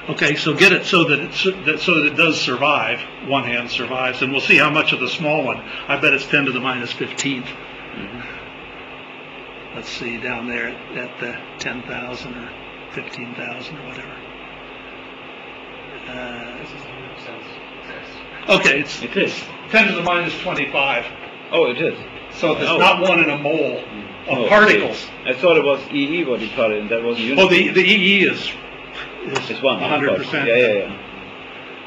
Okay, so get it so that it does survive. One hand survives, and we'll see how much of the small one. I bet it's 10 to the minus 15th. Let's see down there at the 10,000 or 15,000 or whatever. Okay, it's It is. 10 to the minus 25. Oh, it is. So there's Oh. not one in a mole of Oh, particles. okay. I thought it was EE what you called it, and that was unit. Oh, the EE is It's 1. 100%. Yeah.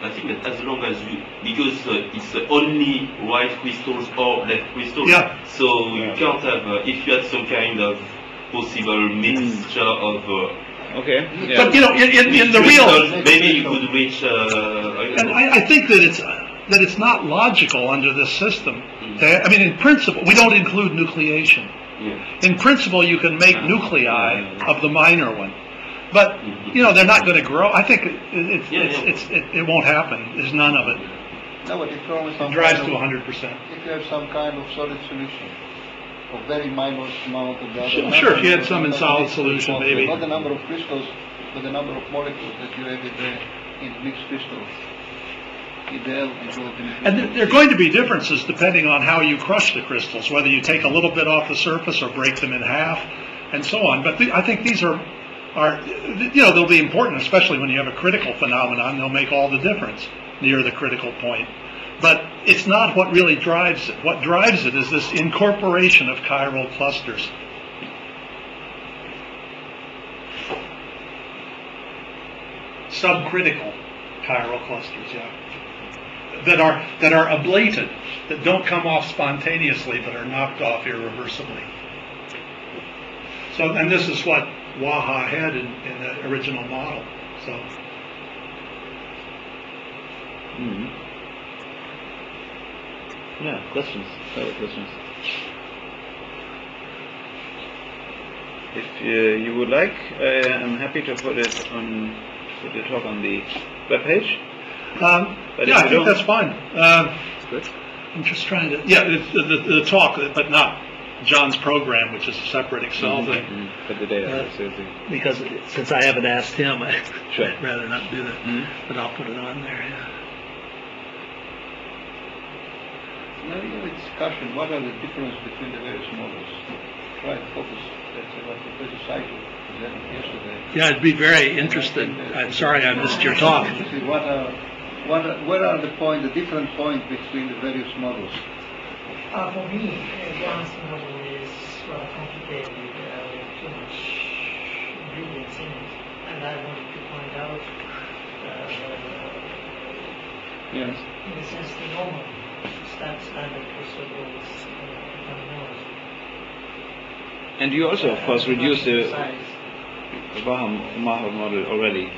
I think that as long as you, because it's only white crystals or left crystals, Yeah. so you can't have, if you had some kind of possible mixture of Okay. Yeah. But you know, in the crystals, real, maybe you could reach, and I think that it's not logical under this system. I mean, in principle, we don't include nucleation. yeah. In principle, you can make nuclei of the minor one, but you know they're not going to grow. I think it won't happen. There's none of it. No, but if you're only It some drives kind to of- 100%. If you have some kind of solid solution, of very minor amount of that. Sure, if you had some in solid solution, maybe. Not the number of crystals, but the number of molecules that you have in mixed crystals. Ideal and so And there are going to be differences depending on how you crush the crystals, whether you take a little bit off the surface or break them in half, and so on. But I think these are, you know, they'll be important, especially when you have a critical phenomenon. They'll make all the difference near the critical point. But it's not what really drives it. What drives it is this incorporation of chiral clusters. Subcritical chiral clusters, yeah. That are ablated, that don't come off spontaneously, but are knocked off irreversibly. So, and this is what Waha had in the original model. So, Yeah. Questions? Further questions? If you would like, I'm happy to put the talk on the webpage. But yeah, I think that's fine. Good. I'm just trying to, yeah, the talk, but not John's program, which is a separate Excel thing. But the data. Because since I haven't asked him, Sure. I'd rather not do that. But I'll put it on there, yeah. Now we have a discussion, what are the differences between the various models? Try to focus, let's say, like Professor Saito presented yesterday. Yeah, I'd be very interested. I'm sorry I missed your talk. See, where are the different points between the various models? For me, John's model is rather complicated with too much ingredients in it, and I wanted to point out, Yes. in a sense, the normal standard crystals terminology. And you also, of course, reduced the size. Maha model already.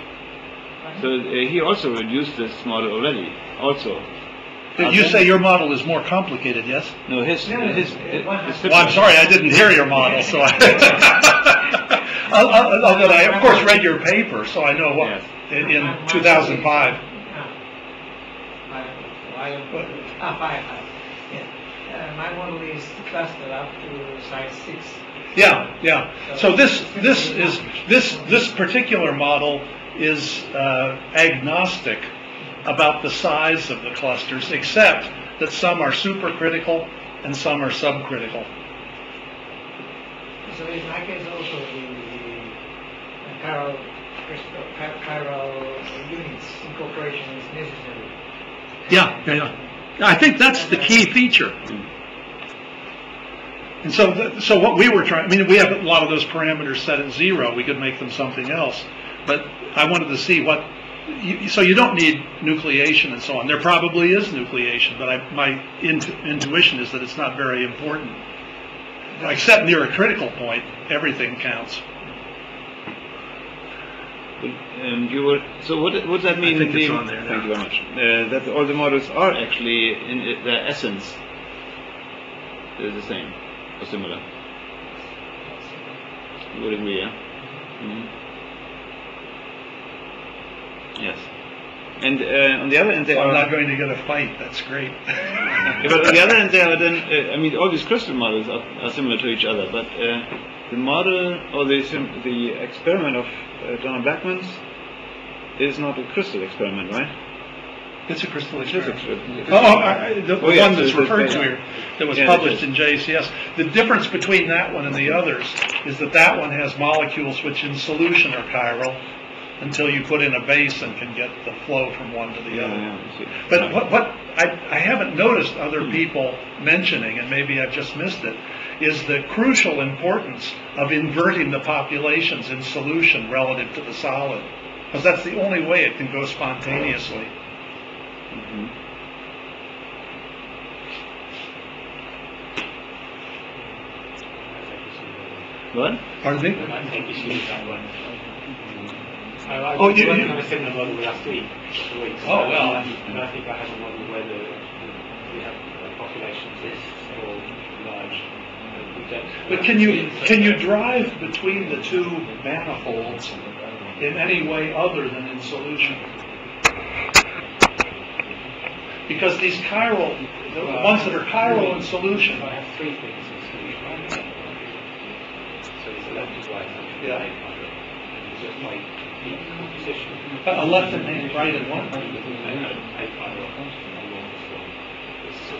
So he also reduced this model already. Also. Did you say your model is more complicated, yes? No, his Well, I'm sorry, I didn't hear your model, so although I, of course, read your paper, so I know what, in 2005. My model is clustered up to size 6. Yeah. So this particular model is agnostic about the size of the clusters, except that some are supercritical and some are subcritical. So in my case also the chiral units incorporation is necessary. Yeah. I think that's the key feature. And so what we were trying, I mean, we have a lot of those parameters set at 0. We could make them something else. But I wanted to see what, so you don't need nucleation and so on. There probably is nucleation, but my intuition is that it's not very important. Except near a critical point, everything counts. So what does that mean? I think it's on there now. Thank you very much. That all the models are actually, in their essence, the same or similar. You would agree, yeah? Yes. And on the other end, So I'm not going to get a fight. That's great. But on the other hand, there are then, I mean, all these crystal models are similar to each other, but the model or the experiment of Donald Blackman's is not a crystal experiment, right? It's a crystal It is a experiment. crystal. The yes, one that's so it's referred to yeah. here, that was Yeah, published it in JCS. The difference between that one and the others is that one has molecules which in solution are chiral, until you put in a base and can get the flow from one to the other. I see. But what I haven't noticed other people mentioning, and maybe I've just missed it, is the crucial importance of inverting the populations in solution relative to the solid. Because that's the only way it can go spontaneously. Mhm. What? Pardon me? I think you should use that one. I Oh, was you- working you- on a similar model last week. Oh, well. And I think I had a model where we have populations this small, large. and we don't- But can you drive between the two manifolds in any way other than in solution? Because these chiral, the ones that are chiral in solution, I have three things in solution. So it's a left and right hand. Yeah. And it's just like the composition. a left and right and one.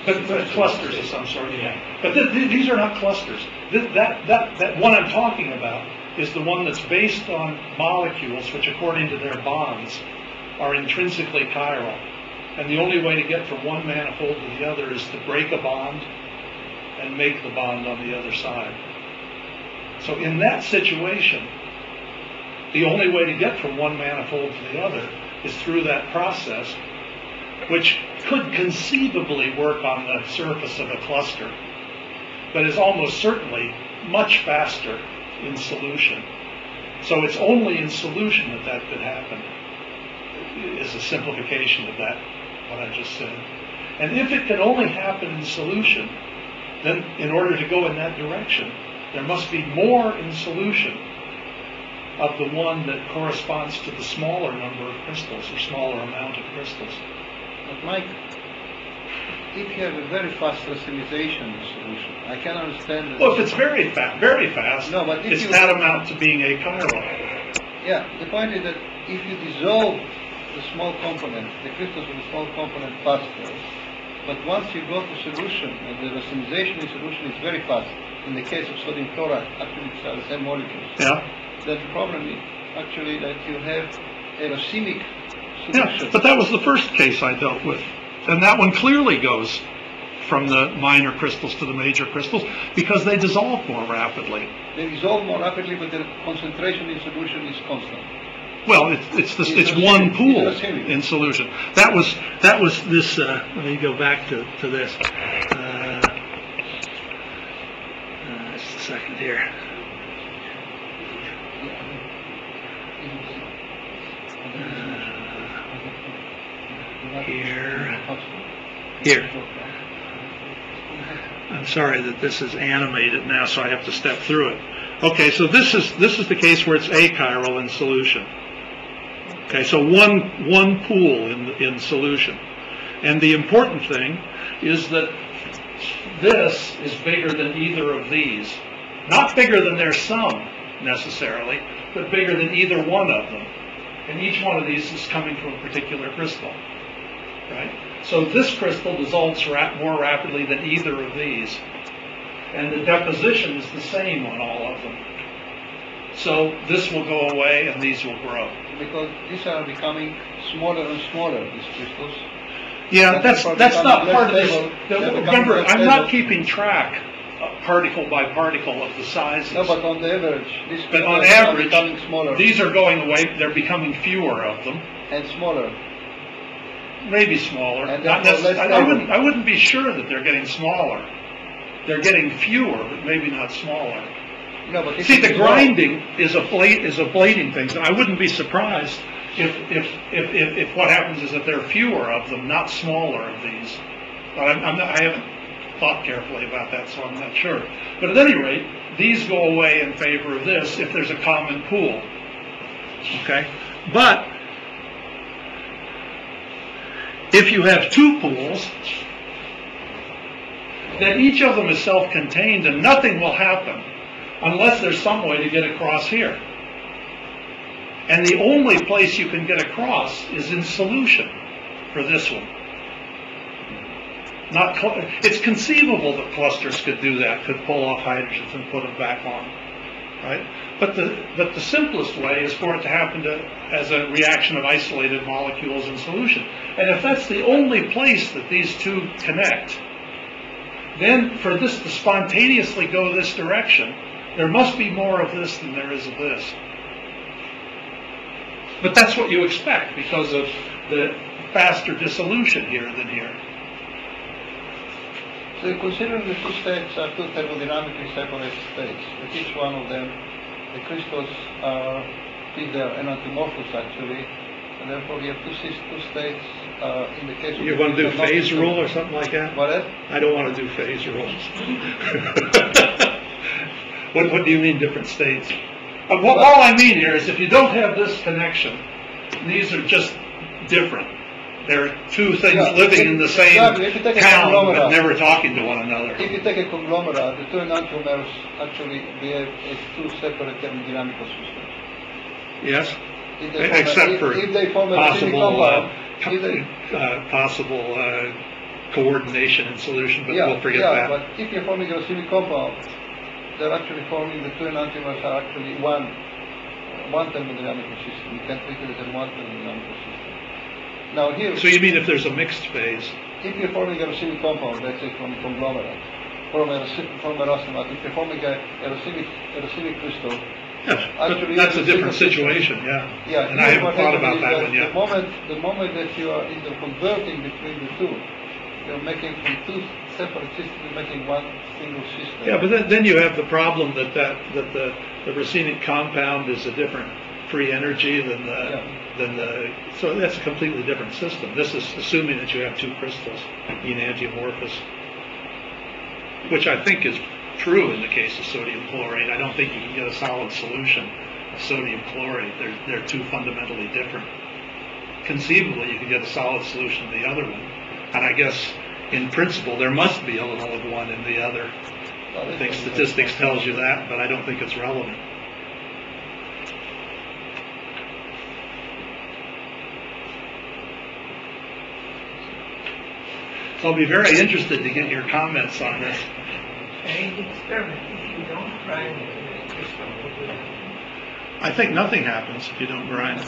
But clusters of some sort, yeah. But these are not clusters. That one I'm talking about is the one that's based on molecules which, according to their bonds, are intrinsically chiral. And the only way to get from one manifold to the other is to break a bond and make the bond on the other side. So in that situation, the only way to get from one manifold to the other is through that process, which could conceivably work on the surface of a cluster, but is almost certainly much faster in solution. So it's only in solution that that could happen, is a simplification of that, what I just said. And if it can only happen in solution, then in order to go in that direction, there must be more in solution of the one that corresponds to the smaller number of crystals or smaller amount of crystals. But Mike, if you have a very fast racemization solution, I can understand that. Well, if it's very fast, No, but if it's you- tantamount to being achiral. Yeah, the point is that if you dissolve the small component, the crystals of the small component faster, but once you go to solution, and the racemization in solution is very fast, in the case of sodium chloride, actually it's the same molecules, Yeah. then the problem is actually that you have a racemic Yeah, solution. but that was the first case I dealt with. And that one clearly goes from the minor crystals to the major crystals because they dissolve more rapidly. They dissolve more rapidly, but the concentration in solution is constant. Well, it's one pool in solution. That was this. Let me go back to this. Just a second here. Here. I'm sorry that this is animated now, so I have to step through it. Okay, so this is the case where it's achiral in solution. Okay, so one pool in solution. And the important thing is that this is bigger than either of these. Not bigger than their sum, necessarily, but bigger than either one of them. And each one of these is coming from a particular crystal. Right? So this crystal dissolves more rapidly than either of these. And the deposition is the same on all of them. So this will go away and these will grow. Because these are becoming smaller and smaller, these crystals. Yeah, that's not part of this. They're becoming Remember, less I'm not stable. keeping track particle by particle of the sizes. No, but on the average, these But on crystals are average, becoming smaller these are going away. They're becoming fewer of them. and smaller. Maybe smaller. And Not therefore less necessarily. stable. I wouldn't be sure that they're getting smaller. They're getting fewer, but maybe not smaller. No, but if See, you the dissolve- grinding is ablating things, and I wouldn't be surprised if what happens is that there are fewer of them, not smaller of these. But I haven't thought carefully about that, so I'm not sure. But at any rate, these go away in favor of this if there's a common pool. Okay? But if you have two pools, then each of them is self-contained and nothing will happen unless there's some way to get across here. And the only place you can get across is in solution for this one. It's conceivable that clusters could do that, could pull off hydrogens and put them back on. right? But the simplest way is for it to happen as a reaction of isolated molecules in solution. And if that's the only place that these two connect, then for this to spontaneously go this direction, there must be more of this than there is of this. But that's what you expect because of the faster dissolution here than here. So considering the two states are two thermodynamically separate states, at each one of them the crystals are enantiomorphous actually, and therefore you have two states in the case of... You want to do phase rule or something like that? What? I don't want to do phase rules. What do you mean different states? All I mean here is if you don't have this connection, these are just different. There are two things living in the same town but never talking to one another. If you take a conglomerate, the two enantiomers actually behave as two separate thermodynamical systems. Yes, except for if they form a possible coordination in solution, but we'll forget that. But if you're forming a racemic compound, they're actually forming the two enantiomers are actually one thermodynamical system. You can treat it as one thermodynamical system. Now here. So you mean if there's a mixed phase? If you're forming a racemic compound, let's say from a conglomerate, from a racemate, if you're forming a racemic crystal. Yes, but that's a different situation, yeah. And I haven't thought about that one yet. The moment that you are either converting between the two, you're making from two separate systems, you're making one single system. Yeah, but then you have the problem that the racemic compound is a different free energy than so that's a completely different system. This is assuming that you have two crystals enantiomorphous, which I think is true in the case of sodium chlorate. I don't think you can get a solid solution of sodium chlorate. They're two fundamentally different. Conceivably, you can get a solid solution of the other one, and I guess in principle there must be a little of one in the other. I think statistics tells you that, but I don't think it's relevant. So I'll be very interested to get your comments on this. And experiment if you don't grind the crystal. I think nothing happens if you don't grind.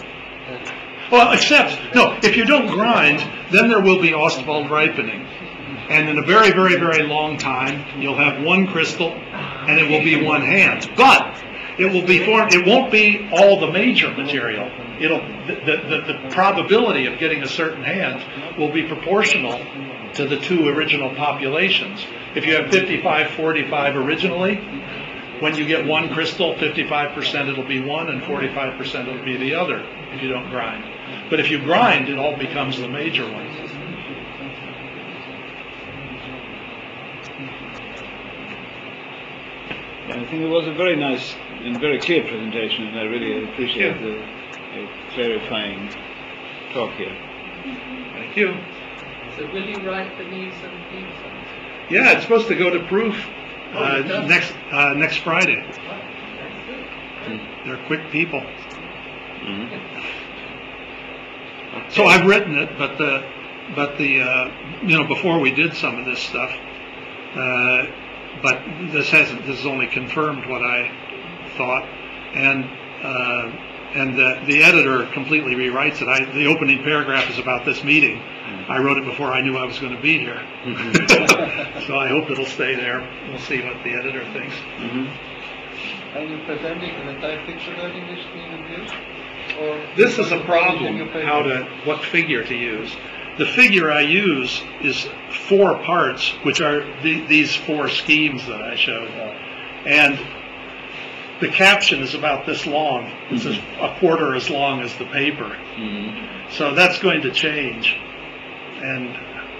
Well, if you don't grind, then there will be Ostwald ripening. And in a very, very, very long time, you'll have one crystal, and it will be one hand. But it will be formed. It won't be all the major material. The probability of getting a certain hand will be proportional to the two original populations. If you have 55-45 originally, when you get one crystal, 55% it'll be one and 45% it'll be the other if you don't grind. But if you grind, it all becomes the major one. Yeah, I think it was a very nice and very clear presentation, and I really appreciate the clarifying talk here. Thank you. So will you write the new 17 songs? Yeah, it's supposed to go to proof next Friday. They're quick people. Mm-hmm. So I've written it, but the before we did some of this stuff, but this has only confirmed what I thought, and the editor completely rewrites it. The opening paragraph is about this meeting. I wrote it before I knew I was going to be here. So I hope it'll stay there. We'll see what the editor thinks. Mm-hmm. Are you presenting an entire picture in this views? This is a problem, what figure to use. The figure I use is 4 parts, which are these 4 schemes that I showed. And the caption is about this long. It's a quarter as long as the paper. Mm-hmm. So that's going to change. And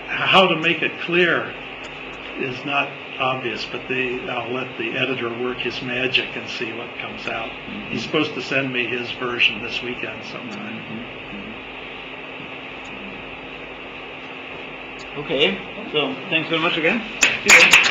how to make it clear is not obvious, but I'll let the editor work his magic and see what comes out. Mm-hmm. He's supposed to send me his version this weekend sometime. Mm-hmm. Okay, so thanks very much again. Thank you.